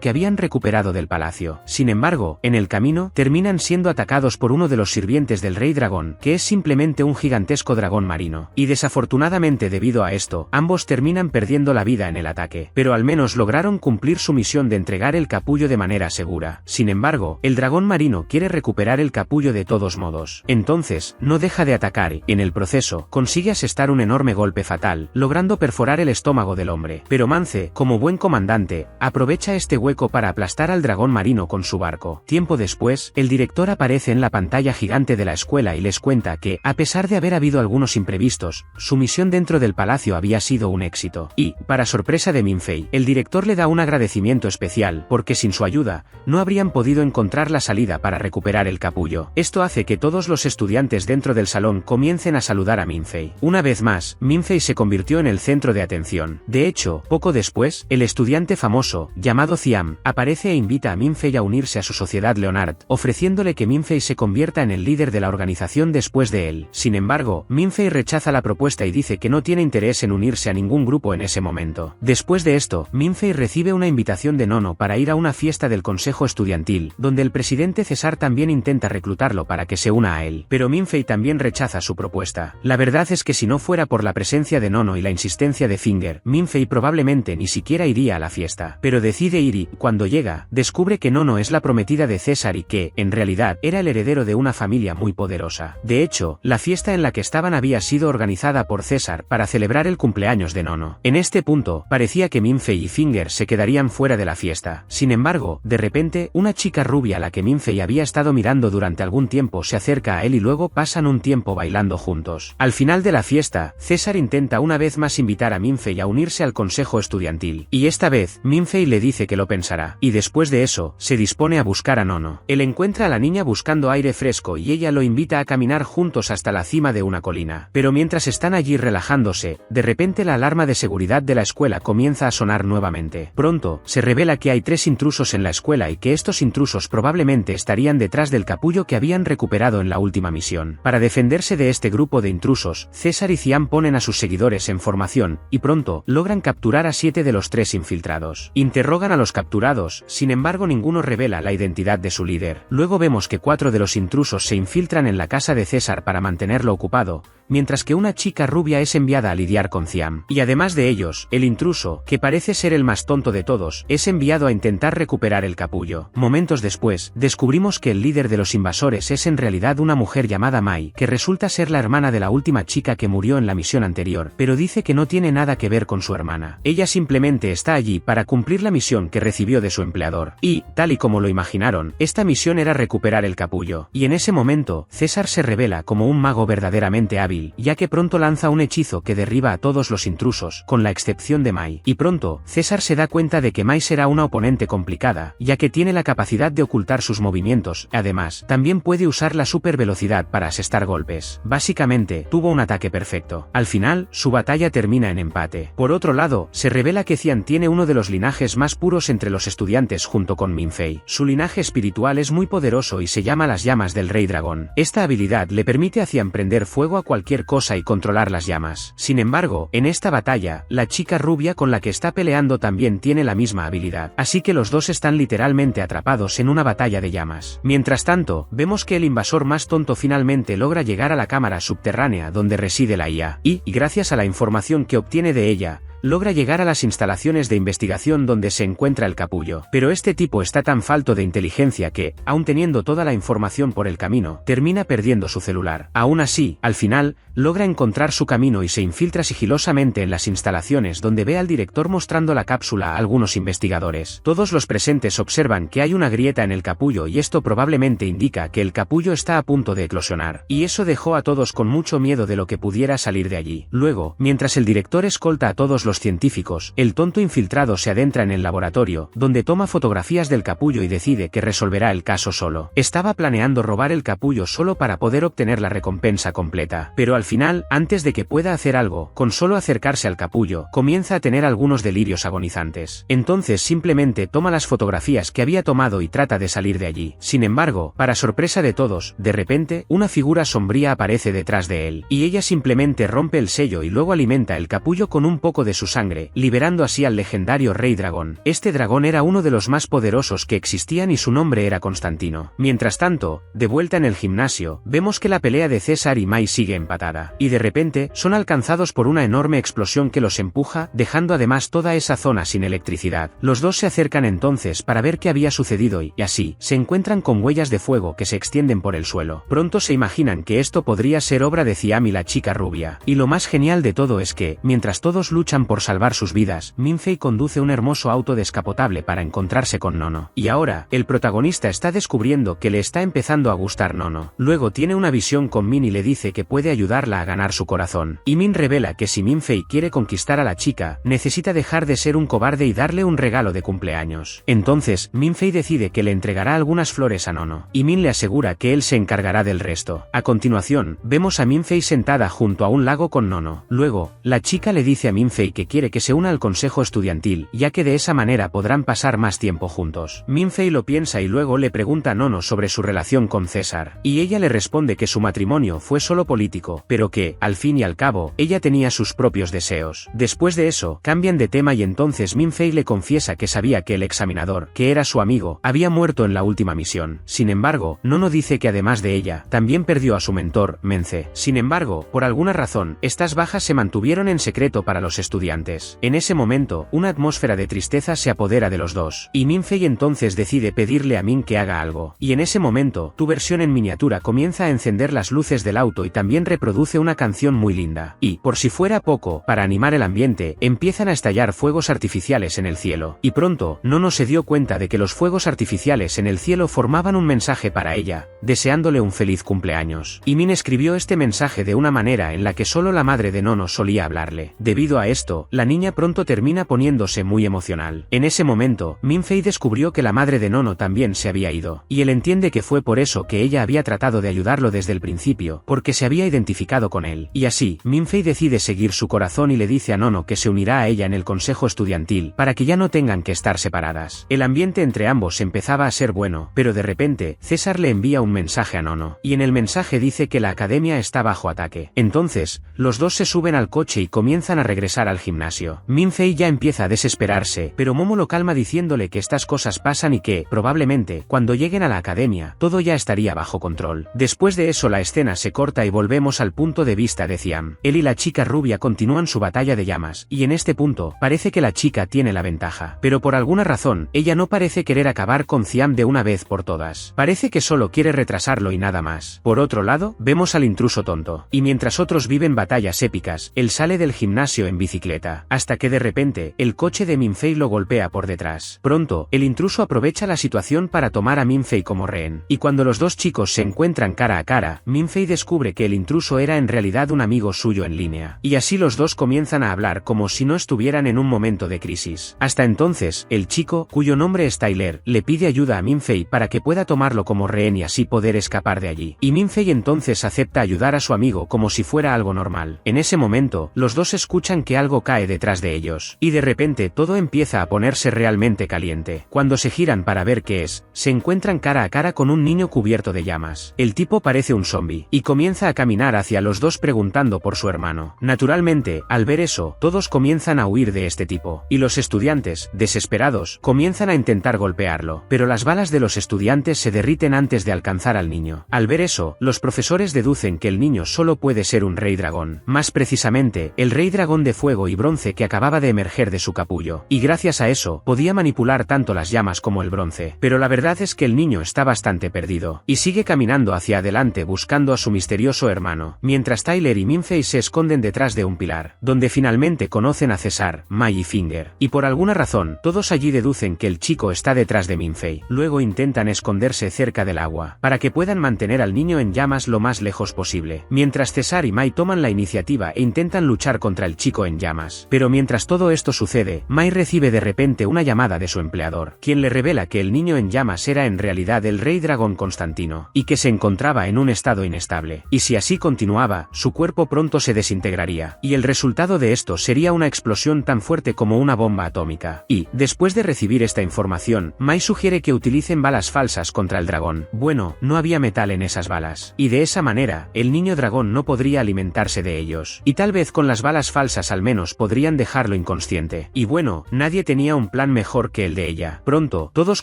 que habían recuperado del palacio. Sin embargo, en el camino, terminan siendo atacados por uno de los sirvientes del Rey Dragón, que es simplemente un gigantesco dragón marino. Y desafortunadamente debido a esto, ambos terminan perdiendo la vida en el ataque. Pero al menos lograron cumplir su misión de entregar el capullo de manera segura. Sin embargo, el dragón marino quiere recuperar el capullo de todos modos. Entonces, no deja de atacar y, en el proceso, consigue asestar un enorme golpe fatal, logrando perforar el estómago del hombre. Pero Mance, como buen comandante, aprovecha este hueco para aplastar al dragón marino con su barco. Tiempo después, el director aparece en la pantalla gigante de la escuela y les cuenta que, a pesar de haber habido algunos imprevistos, su misión dentro del palacio había sido un éxito. Y, para sorpresa de Minfei, el director le da un agradecimiento especial, porque sin su ayuda, no habrían podido encontrar la salida para recuperar el capullo. Esto hace que todos los estudiantes dentro del salón comiencen a saludar a Minfei. Una vez más, Minfei se convirtió en el centro de atención. De hecho, poco después, el estudiante famoso, llamado Ziam, aparece e invita a Minfei a unirse a su sociedad Leonard, ofreciéndole que Minfei se convierta en el líder de la organización después de él. Sin embargo, Minfei rechaza la propuesta y dice que no tiene interés en unirse a ningún grupo en ese momento. Después de esto, Minfei recibe una invitación de Nono para ir a una fiesta del consejo estudiantil, donde el presidente César también intenta reclutarlo para que se una a él. Pero Minfei también rechaza su propuesta. La verdad es que si no fuera por la presencia de Nono y la insistencia de Finger, Minfei probablemente ni siquiera iría a la fiesta. Pero decide ir y, cuando llega, descubre que Nono es la prometida de César y que, en realidad, era el heredero de una familia muy poderosa. De hecho, la fiesta en la que estaban había sido organizada por César para celebrar el cumpleaños de Nono. En este punto, parecía que Minfei y Finger se quedarían fuera de la fiesta. Sin embargo, de repente, una chica rubia a la que Minfei había estado mirando durante algún tiempo se acerca a él y luego pasan un tiempo bailando juntos. Al final de la fiesta, César intenta una vez más invitar a Minfei a unirse al consejo estudiantil, y esta vez, Minfei le dice que lo pensará, y después de eso, se dispone a buscar a Nono. Él encuentra a la niña buscando aire fresco y ella lo invita a caminar juntos hasta la cima de una colina. Pero mientras están allí relajándose, de repente la alarma de seguridad de la escuela comienza a sonar nuevamente. Pronto, se revela que hay 3 intrusos en la escuela y que estos intrusos probablemente estarían detrás del capullo que habían recuperado en la última misión. Para defenderse de este grupo de intrusos, César y Ziam ponen a sus seguidores en formación, y pronto, logran capturar a 7 de los 3 infiltrados. Interrogan a los capturados, sin embargo ninguno revela la identidad de su líder. Luego vemos que 4 de los intrusos se infiltran en la casa de César para mantenerlo ocupado, mientras que una chica rubia es enviada a lidiar con Ziam. Y además de ellos, el intruso, que parece ser el más tonto de todos, es enviado a intentar recuperar el capullo. Momentos después, descubrimos que el líder de los invasores es en realidad una mujer llamada Mai, que resulta ser la hermana de la última chica que murió en la misión anterior, pero dice que no tiene nada que ver con su hermana. Ella simplemente está allí para cumplir la misión que recibió de su empleador. Y, tal y como lo imaginaron, esta misión era recuperar el capullo. Y en ese momento, César se revela como un mago verdaderamente hábil, ya que pronto lanza un hechizo que derriba a todos los intrusos, con la excepción de Mai. Y pronto, César se da cuenta de que Mai será una oponente complicada, ya que tiene la capacidad de ocultar sus movimientos. Además, también puede usar la super velocidad para asestar golpes. Básicamente, tuvo un ataque perfecto. Al final, su batalla termina en empate. Por otro lado, se revela que Xian tiene uno de los linajes más puros entre los estudiantes junto con Minfei. Su linaje espiritual es muy poderoso y se llama las llamas del Rey Dragón. Esta habilidad le permite a Xian prender fuego a cualquier cosa y controlar las llamas. Sin embargo, en esta batalla, la chica rubia con la que está peleando también tiene la misma habilidad. Así que los dos están literalmente atrapados en una batalla de llamas. Mientras tanto, vemos que el invasor más tonto finalmente logra llegar a la cámara subterránea donde reside la IA. Y gracias a la información que obtiene de ella, logra llegar a las instalaciones de investigación donde se encuentra el capullo. Pero este tipo está tan falto de inteligencia que, aun teniendo toda la información por el camino, termina perdiendo su celular. Aún así, al final, logra encontrar su camino y se infiltra sigilosamente en las instalaciones donde ve al director mostrando la cápsula a algunos investigadores. Todos los presentes observan que hay una grieta en el capullo y esto probablemente indica que el capullo está a punto de eclosionar. Y eso dejó a todos con mucho miedo de lo que pudiera salir de allí. Luego, mientras el director escolta a todos los científicos, el tonto infiltrado se adentra en el laboratorio, donde toma fotografías del capullo y decide que resolverá el caso solo. Estaba planeando robar el capullo solo para poder obtener la recompensa completa, pero al final, antes de que pueda hacer algo, con solo acercarse al capullo, comienza a tener algunos delirios agonizantes. Entonces simplemente toma las fotografías que había tomado y trata de salir de allí. Sin embargo, para sorpresa de todos, de repente, una figura sombría aparece detrás de él, y ella simplemente rompe el sello y luego alimenta el capullo con un poco de su sangre, liberando así al legendario Rey Dragón. Este dragón era uno de los más poderosos que existían y su nombre era Constantino. Mientras tanto, de vuelta en el gimnasio, vemos que la pelea de César y Mai sigue empatada, y de repente, son alcanzados por una enorme explosión que los empuja, dejando además toda esa zona sin electricidad. Los dos se acercan entonces para ver qué había sucedido y así, se encuentran con huellas de fuego que se extienden por el suelo. Pronto se imaginan que esto podría ser obra de Xiam y la chica rubia. Y lo más genial de todo es que, mientras todos luchan por salvar sus vidas, Minfei conduce un hermoso auto descapotable para encontrarse con Nono. Y ahora, el protagonista está descubriendo que le está empezando a gustar Nono. Luego tiene una visión con Min y le dice que puede ayudarla a ganar su corazón. Y Min revela que si Minfei quiere conquistar a la chica, necesita dejar de ser un cobarde y darle un regalo de cumpleaños. Entonces, Minfei decide que le entregará algunas flores a Nono, y Min le asegura que él se encargará del resto. A continuación, vemos a Minfei sentada junto a un lago con Nono. Luego, la chica le dice a Minfei que quiere que se una al consejo estudiantil, ya que de esa manera podrán pasar más tiempo juntos. Minfei lo piensa y luego le pregunta a Nono sobre su relación con César, y ella le responde que su matrimonio fue solo político, pero que, al fin y al cabo, ella tenía sus propios deseos. Después de eso, cambian de tema y entonces Minfei le confiesa que sabía que el examinador, que era su amigo, había muerto en la última misión. Sin embargo, Nono dice que además de ella, también perdió a su mentor, Mence. Sin embargo, por alguna razón, estas bajas se mantuvieron en secreto para los estudiantes. En ese momento, una atmósfera de tristeza se apodera de los dos, y Minfei entonces decide pedirle a Min que haga algo. Y en ese momento, tu versión en miniatura comienza a encender las luces del auto y también reproduce una canción muy linda. Y, por si fuera poco, para animar el ambiente, empiezan a estallar fuegos artificiales en el cielo. Y pronto, Nono se dio cuenta de que los fuegos artificiales en el cielo formaban un mensaje para ella, deseándole un feliz cumpleaños. Y Min escribió este mensaje de una manera en la que solo la madre de Nono solía hablarle. Debido a esto, la niña pronto termina poniéndose muy emocional. En ese momento, Minfei descubrió que la madre de Nono también se había ido, y él entiende que fue por eso que ella había tratado de ayudarlo desde el principio, porque se había identificado con él. Y así, Minfei decide seguir su corazón y le dice a Nono que se unirá a ella en el consejo estudiantil, para que ya no tengan que estar separadas. El ambiente entre ambos empezaba a ser bueno, pero de repente, César le envía un mensaje a Nono, y en el mensaje dice que la academia está bajo ataque. Entonces, los dos se suben al coche y comienzan a regresar al gimnasio. Minfei ya empieza a desesperarse, pero Momo lo calma diciéndole que estas cosas pasan y que, probablemente, cuando lleguen a la academia, todo ya estaría bajo control. Después de eso la escena se corta y volvemos al punto de vista de Ciam. Él y la chica rubia continúan su batalla de llamas, y en este punto, parece que la chica tiene la ventaja. Pero por alguna razón, ella no parece querer acabar con Ciam de una vez por todas. Parece que solo quiere retrasarlo y nada más. Por otro lado, vemos al intruso tonto. Y mientras otros viven batallas épicas, él sale del gimnasio en bicicleta, hasta que de repente, el coche de Minfei lo golpea por detrás. Pronto, el intruso aprovecha la situación para tomar a Minfei como rehén. Y cuando los dos chicos se encuentran cara a cara, Minfei descubre que el intruso era en realidad un amigo suyo en línea. Y así los dos comienzan a hablar como si no estuvieran en un momento de crisis. Hasta entonces, el chico, cuyo nombre es Tyler, le pide ayuda a Minfei para que pueda tomarlo como rehén y así poder escapar de allí. Y Minfei entonces acepta ayudar a su amigo como si fuera algo normal. En ese momento, los dos escuchan que algo cae detrás de ellos. Y de repente todo empieza a ponerse realmente caliente. Cuando se giran para ver qué es, se encuentran cara a cara con un niño cubierto de llamas. El tipo parece un zombie, y comienza a caminar hacia los dos preguntando por su hermano. Naturalmente, al ver eso, todos comienzan a huir de este tipo. Y los estudiantes, desesperados, comienzan a intentar golpearlo. Pero las balas de los estudiantes se derriten antes de alcanzar al niño. Al ver eso, los profesores deducen que el niño solo puede ser un rey dragón. Más precisamente, el rey dragón de fuego y bronce que acababa de emerger de su capullo. Y gracias a eso, podía manipular tanto las llamas como el bronce. Pero la verdad es que el niño está bastante perdido. Y sigue caminando hacia adelante buscando a su misterioso hermano. Mientras Tyler y Minfei se esconden detrás de un pilar, donde finalmente conocen a César, Mai y Finger. Y por alguna razón, todos allí deducen que el chico está detrás de Minfei. Luego intentan esconderse cerca del agua, para que puedan mantener al niño en llamas lo más lejos posible. Mientras César y Mai toman la iniciativa e intentan luchar contra el chico en llamas. Pero mientras todo esto sucede, Mai recibe de repente una llamada de su empleador, quien le revela que el niño en llamas era en realidad el rey dragón Constantino, y que se encontraba en un estado inestable. Y si así continuaba, su cuerpo pronto se desintegraría, y el resultado de esto sería una explosión tan fuerte como una bomba atómica. Y, después de recibir esta información, Mai sugiere que utilicen balas falsas contra el dragón. Bueno, no había metal en esas balas, y de esa manera, el niño dragón no podría alimentarse de ellos. Y tal vez con las balas falsas al menos podrían dejarlo inconsciente. Y bueno, nadie tenía un plan mejor que el de ella. Pronto, todos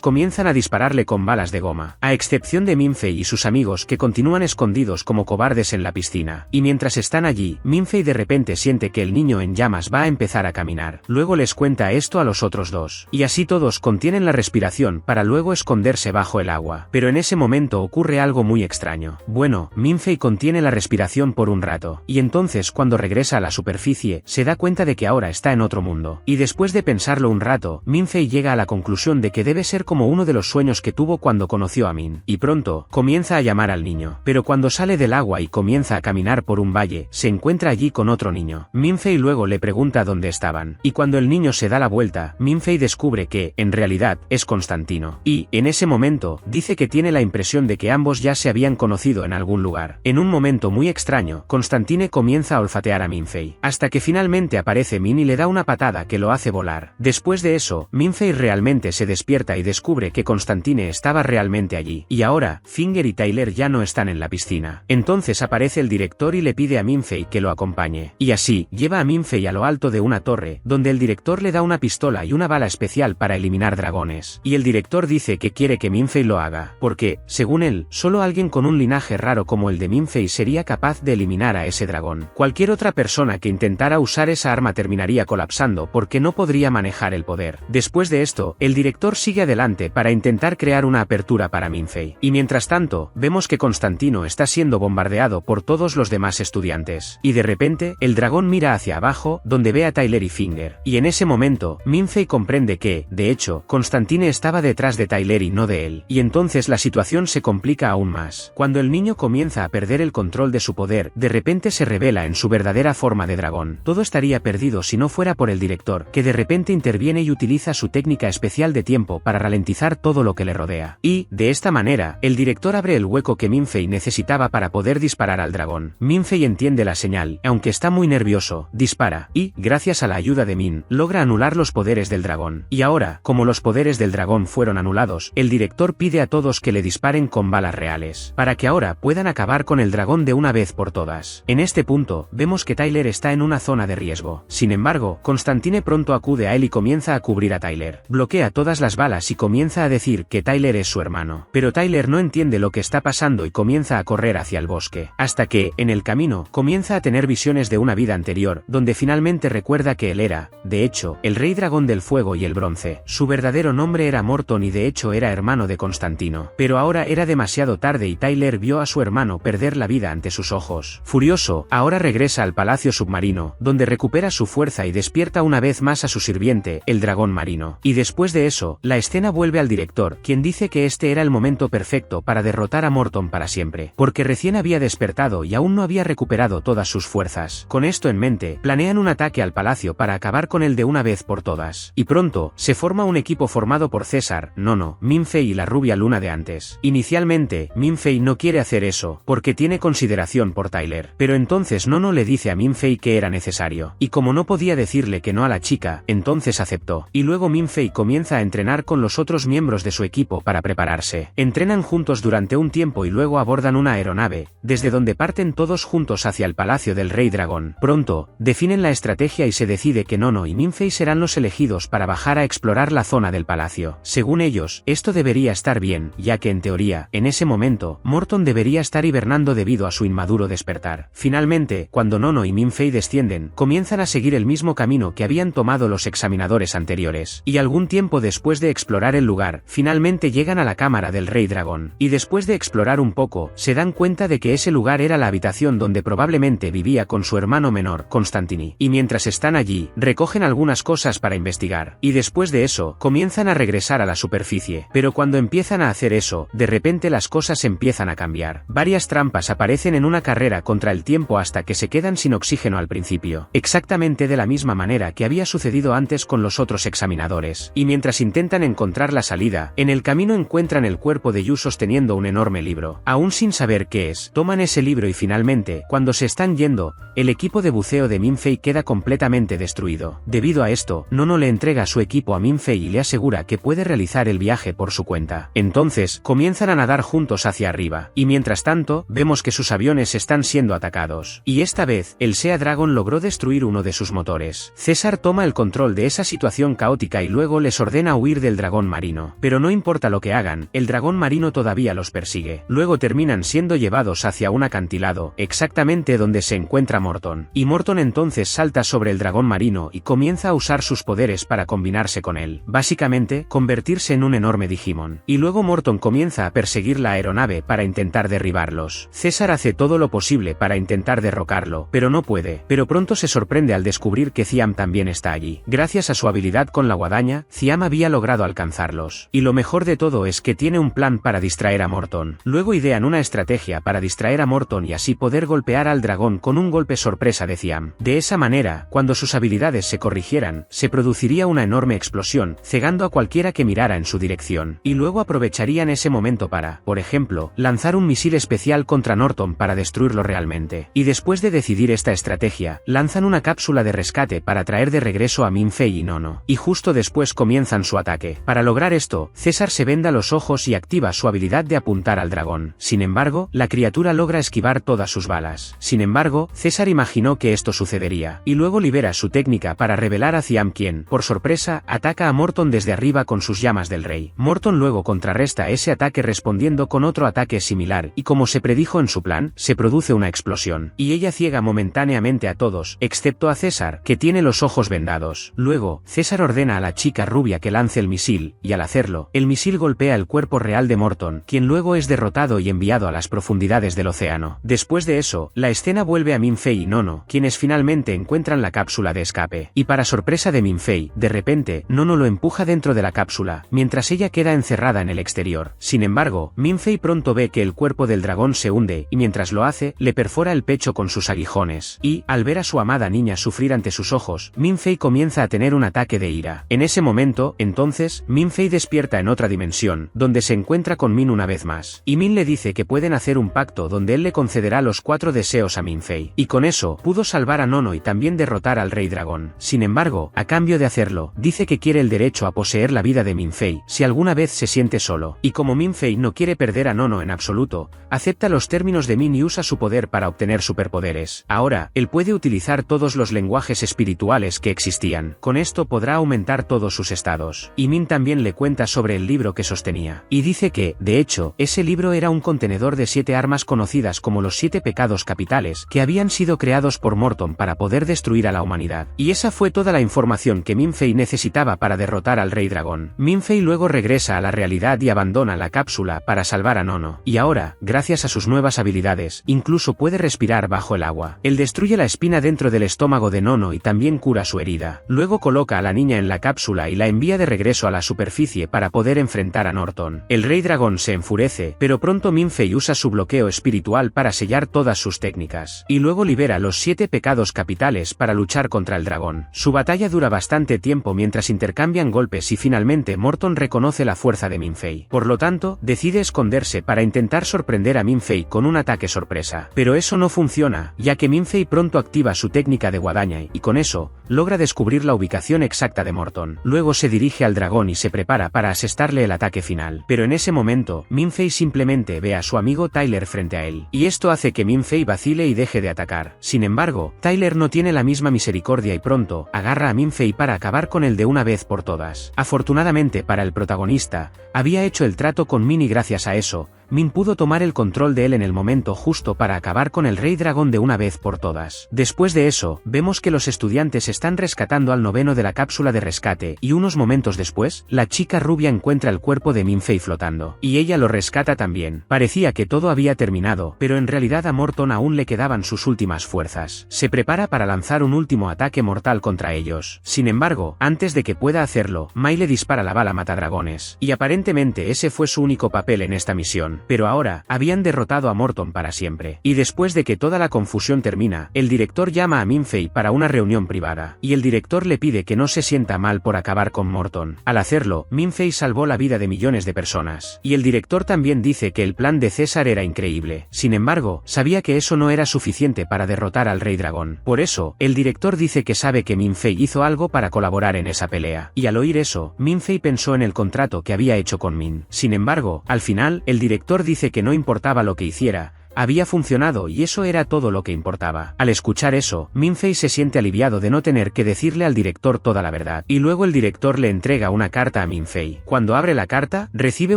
comienzan a dispararle con balas de goma, a excepción de Minfei y sus amigos que continúan escondidos como cobardes en la piscina. Y mientras están allí, Minfei de repente siente que el niño en llamas va a empezar a caminar. Luego les cuenta esto a los otros dos. Y así todos contienen la respiración para luego esconderse bajo el agua. Pero en ese momento ocurre algo muy extraño. Bueno, Minfei contiene la respiración por un rato. Y entonces cuando regresa a la superficie, se da cuenta de que ahora está en otro mundo. Y después de pensarlo un rato, Minfei llega a la conclusión de que debe ser como uno de los sueños que tuvo cuando conoció a Min. Y pronto, comienza a llamar al niño. Pero cuando sale del agua y comienza a caminar por un valle, se encuentra allí con otro niño. Minfei luego le pregunta dónde estaban. Y cuando el niño se da la vuelta, Minfei descubre que, en realidad, es Constantino. Y, en ese momento, dice que tiene la impresión de que ambos ya se habían conocido en algún lugar. En un momento muy extraño, Constantine comienza a olfatear a Minfei, hasta que finalmente aparece Min y le da una patada que lo hace volar. Después de eso, Minfei realmente se despierta y descubre que Constantine estaba realmente allí. Y ahora, Finger y Tyler ya no están en la piscina. Entonces aparece el director y le pide a Minfei que lo acompañe. Y así, lleva a Minfei a lo alto de una torre, donde el director le da una pistola y una bala especial para eliminar dragones. Y el director dice que quiere que Minfei lo haga, porque, según él, solo alguien con un linaje raro como el de Minfei sería capaz de eliminar a ese dragón. Cualquier otra persona que intentara usar esa arma terminaría colapsando porque no podría manejar el poder. Después de esto, el director sigue adelante para intentar crear una apertura para Minfei. Y mientras tanto, vemos que Constantino está siendo bombardeado por todos los demás estudiantes. Y de repente, el dragón mira hacia abajo, donde ve a Tyler y Finger. Y en ese momento, Minfei comprende que, de hecho, Constantine estaba detrás de Tyler y no de él. Y entonces la situación se complica aún más. Cuando el niño comienza a perder el control de su poder, de repente se revela en su verdadera forma de dragón. Todo estaría perdido si no fuera por el director, que de repente interviene y utiliza su técnica especial de tiempo para ralentizar todo lo que le rodea. Y, de esta manera, el director abre el hueco que Minfei necesitaba para poder disparar al dragón. Minfei entiende la señal, aunque está muy nervioso, dispara, y, gracias a la ayuda de Min, logra anular los poderes del dragón. Y ahora, como los poderes del dragón fueron anulados, el director pide a todos que le disparen con balas reales, para que ahora puedan acabar con el dragón de una vez por todas. En este punto, vemos que Tyler está en una zona de riesgo. fuego. Sin embargo, Constantine pronto acude a él y comienza a cubrir a Tyler. Bloquea todas las balas y comienza a decir que Tyler es su hermano. Pero Tyler no entiende lo que está pasando y comienza a correr hacia el bosque. Hasta que, en el camino, comienza a tener visiones de una vida anterior, donde finalmente recuerda que él era, de hecho, el rey dragón del fuego y el bronce. Su verdadero nombre era Morton y de hecho era hermano de Constantino. Pero ahora era demasiado tarde y Tyler vio a su hermano perder la vida ante sus ojos. Furioso, ahora regresa al palacio submarino, donde recupera su fuerza y despierta una vez más a su sirviente, el dragón marino. Y después de eso, la escena vuelve al director, quien dice que este era el momento perfecto para derrotar a Morton para siempre, porque recién había despertado y aún no había recuperado todas sus fuerzas. Con esto en mente, planean un ataque al palacio para acabar con él de una vez por todas. Y pronto, se forma un equipo formado por César, Nono, Minfei y la rubia Luna de antes. Inicialmente, Minfei no quiere hacer eso, porque tiene consideración por Tyler, pero entonces Nono le dice a Minfei que era necesario, y como no podía decirle que no a la chica, entonces aceptó. Y luego Minfei comienza a entrenar con los otros miembros de su equipo para prepararse. Entrenan juntos durante un tiempo y luego abordan una aeronave, desde donde parten todos juntos hacia el palacio del Rey Dragón. Pronto, definen la estrategia y se decide que Nono y Minfei serán los elegidos para bajar a explorar la zona del palacio. Según ellos, esto debería estar bien, ya que en teoría, en ese momento, Morton debería estar hibernando debido a su inmaduro despertar. Finalmente, cuando Nono y Minfei descienden, comienzan a seguir el mismo camino que habían tomado los examinadores anteriores. Y algún tiempo después de explorar el lugar, finalmente llegan a la cámara del Rey Dragón. Y después de explorar un poco, se dan cuenta de que ese lugar era la habitación donde probablemente vivía con su hermano menor, Constantini. Y mientras están allí, recogen algunas cosas para investigar. Y después de eso, comienzan a regresar a la superficie. Pero cuando empiezan a hacer eso, de repente las cosas empiezan a cambiar. Varias trampas aparecen en una carrera contra el tiempo hasta que se quedan sin oxígeno al principio. Exactamente de la misma manera que había sucedido antes con los otros examinadores. Y mientras intentan encontrar la salida, en el camino encuentran el cuerpo de Yu sosteniendo un enorme libro. Aún sin saber qué es, toman ese libro y finalmente, cuando se están yendo, el equipo de buceo de Minfei queda completamente destruido. Debido a esto, Nono le entrega su equipo a Minfei y le asegura que puede realizar el viaje por su cuenta. Entonces, comienzan a nadar juntos hacia arriba, y mientras tanto, vemos que sus aviones están siendo atacados. Y esta vez, el Sea Dragon logró destruir uno de sus motores. César toma el control de esa situación caótica y luego les ordena huir del dragón marino. Pero no importa lo que hagan, el dragón marino todavía los persigue. Luego terminan siendo llevados hacia un acantilado, exactamente donde se encuentra Morton. Y Morton entonces salta sobre el dragón marino y comienza a usar sus poderes para combinarse con él. Básicamente, convertirse en un enorme Digimon. Y luego Morton comienza a perseguir la aeronave para intentar derribarlos. César hace todo lo posible para intentar derrocarlo, pero no puede. Pero pronto se sorprende al descubrir que Ciam también está allí. Gracias a su habilidad con la guadaña, Ciam había logrado alcanzarlos. Y lo mejor de todo es que tiene un plan para distraer a Morton. Luego idean una estrategia para distraer a Morton y así poder golpear al dragón con un golpe sorpresa de Ciam. De esa manera, cuando sus habilidades se corrigieran, se produciría una enorme explosión, cegando a cualquiera que mirara en su dirección. Y luego aprovecharían ese momento para, por ejemplo, lanzar un misil especial contra Norton para destruirlo realmente. Y después de decidir esta estrategia, lanzan una cápsula de rescate para traer de regreso a Minfei y Nono. Y justo después comienzan su ataque. Para lograr esto, César se venda los ojos y activa su habilidad de apuntar al dragón. Sin embargo, la criatura logra esquivar todas sus balas. Sin embargo, César imaginó que esto sucedería. Y luego libera su técnica para revelar a Ciam quien, por sorpresa, ataca a Morton desde arriba con sus llamas del rey. Morton luego contrarresta ese ataque respondiendo con otro ataque similar, y como se predijo en su plan, se produce una explosión. Y ella ciega momentáneamente a todos, excepto a César, que tiene los ojos vendados. Luego, César ordena a la chica rubia que lance el misil, y al hacerlo, el misil golpea el cuerpo real de Morton, quien luego es derrotado y enviado a las profundidades del océano. Después de eso, la escena vuelve a Minfei y Nono, quienes finalmente encuentran la cápsula de escape. Y para sorpresa de Minfei, de repente, Nono lo empuja dentro de la cápsula, mientras ella queda encerrada en el exterior. Sin embargo, Minfei pronto ve que el cuerpo del dragón se hunde, y mientras lo hace, le perfora el pecho con sus aguijones. Y, al ver a su amada niña sufrir ante sus ojos, Minfei comienza a tener un ataque de ira. En ese momento, entonces, Minfei despierta en otra dimensión, donde se encuentra con Min una vez más. Y Min le dice que pueden hacer un pacto donde él le concederá los 4 deseos a Minfei. Y con eso, pudo salvar a Nono y también derrotar al Rey Dragón. Sin embargo, a cambio de hacerlo, dice que quiere el derecho a poseer la vida de Minfei, si alguna vez se siente solo. Y como Minfei no quiere perder a Nono en absoluto, acepta los términos de Min y usa su poder para obtener superpoderes. Ahora, él puede utilizar todos los los lenguajes espirituales que existían. Con esto podrá aumentar todos sus estados. Y Min también le cuenta sobre el libro que sostenía. Y dice que, de hecho, ese libro era un contenedor de 7 armas conocidas como los 7 pecados capitales, que habían sido creados por Morton para poder destruir a la humanidad. Y esa fue toda la información que Minfei necesitaba para derrotar al Rey Dragón. Minfei luego regresa a la realidad y abandona la cápsula para salvar a Nono. Y ahora, gracias a sus nuevas habilidades, incluso puede respirar bajo el agua. Él destruye la espina dentro del estómago de Nono y también cura su herida. Luego coloca a la niña en la cápsula y la envía de regreso a la superficie para poder enfrentar a Norton. El Rey Dragón se enfurece, pero pronto Minfei usa su bloqueo espiritual para sellar todas sus técnicas. Y luego libera los 7 pecados capitales para luchar contra el dragón. Su batalla dura bastante tiempo mientras intercambian golpes y finalmente Morton reconoce la fuerza de Minfei. Por lo tanto, decide esconderse para intentar sorprender a Minfei con un ataque sorpresa. Pero eso no funciona, ya que Minfei pronto activa su técnica de guadaña y con eso, logra descubrir la ubicación exacta de Morton. Luego se dirige al dragón y se prepara para asestarle el ataque final. Pero en ese momento, Minfei simplemente ve a su amigo Tyler frente a él. Y esto hace que Minfei vacile y deje de atacar. Sin embargo, Tyler no tiene la misma misericordia y pronto, agarra a Minfei para acabar con él de una vez por todas. Afortunadamente para el protagonista, había hecho el trato con Min y gracias a eso, Min pudo tomar el control de él en el momento justo para acabar con el Rey Dragón de una vez por todas. Después de eso, vemos que los estudiantes están rescatando al noveno de la cápsula de rescate y unos momentos después, la chica rubia encuentra el cuerpo de Minfei flotando. Y ella lo rescata también. Parecía que todo había terminado, pero en realidad a Morton aún le quedaban sus últimas fuerzas. Se prepara para lanzar un último ataque mortal contra ellos. Sin embargo, antes de que pueda hacerlo, Mai le dispara la bala matadragones. Y aparentemente ese fue su único papel en esta misión. Pero ahora, habían derrotado a Morton para siempre. Y después de que toda la confusión termina, el director llama a Minfei para una reunión privada. Y el director le pide que no se sienta mal por acabar con Morton. Al hacerlo, Minfei salvó la vida de millones de personas. Y el director también dice que el plan de César era increíble. Sin embargo, sabía que eso no era suficiente para derrotar al Rey Dragón. Por eso, el director dice que sabe que Minfei hizo algo para colaborar en esa pelea. Y al oír eso, Minfei pensó en el contrato que había hecho con Min. Sin embargo, al final, el director dice que no importaba lo que hiciera, había funcionado y eso era todo lo que importaba. Al escuchar eso, Minfei se siente aliviado de no tener que decirle al director toda la verdad. Y luego el director le entrega una carta a Minfei. Cuando abre la carta, recibe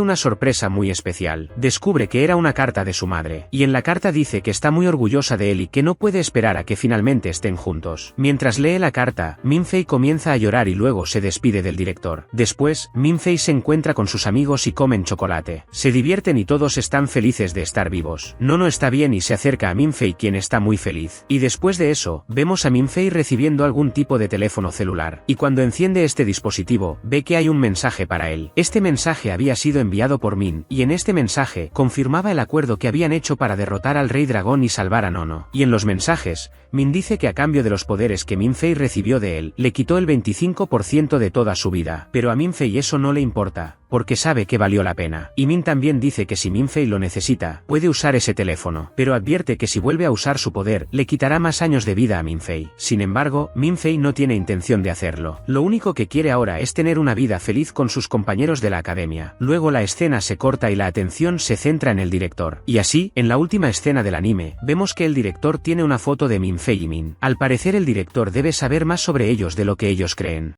una sorpresa muy especial. Descubre que era una carta de su madre. Y en la carta dice que está muy orgullosa de él y que no puede esperar a que finalmente estén juntos. Mientras lee la carta, Minfei comienza a llorar y luego se despide del director. Después, Minfei se encuentra con sus amigos y comen chocolate. Se divierten y todos están felices de estar vivos. No está bien y se acerca a Minfei quien está muy feliz. Y después de eso, vemos a Minfei recibiendo algún tipo de teléfono celular. Y cuando enciende este dispositivo, ve que hay un mensaje para él. Este mensaje había sido enviado por Min, y en este mensaje, confirmaba el acuerdo que habían hecho para derrotar al Rey Dragón y salvar a Nono. Y en los mensajes, Min dice que a cambio de los poderes que Minfei recibió de él, le quitó el 25% de toda su vida. Pero a Minfei eso no le importa, porque sabe que valió la pena. Y Min también dice que si Minfei lo necesita, puede usar ese teléfono. Pero advierte que si vuelve a usar su poder, le quitará más años de vida a Minfei. Sin embargo, Minfei no tiene intención de hacerlo. Lo único que quiere ahora es tener una vida feliz con sus compañeros de la academia. Luego la escena se corta y la atención se centra en el director. Y así, en la última escena del anime, vemos que el director tiene una foto de Minfei y Min. Al parecer el director debe saber más sobre ellos de lo que ellos creen.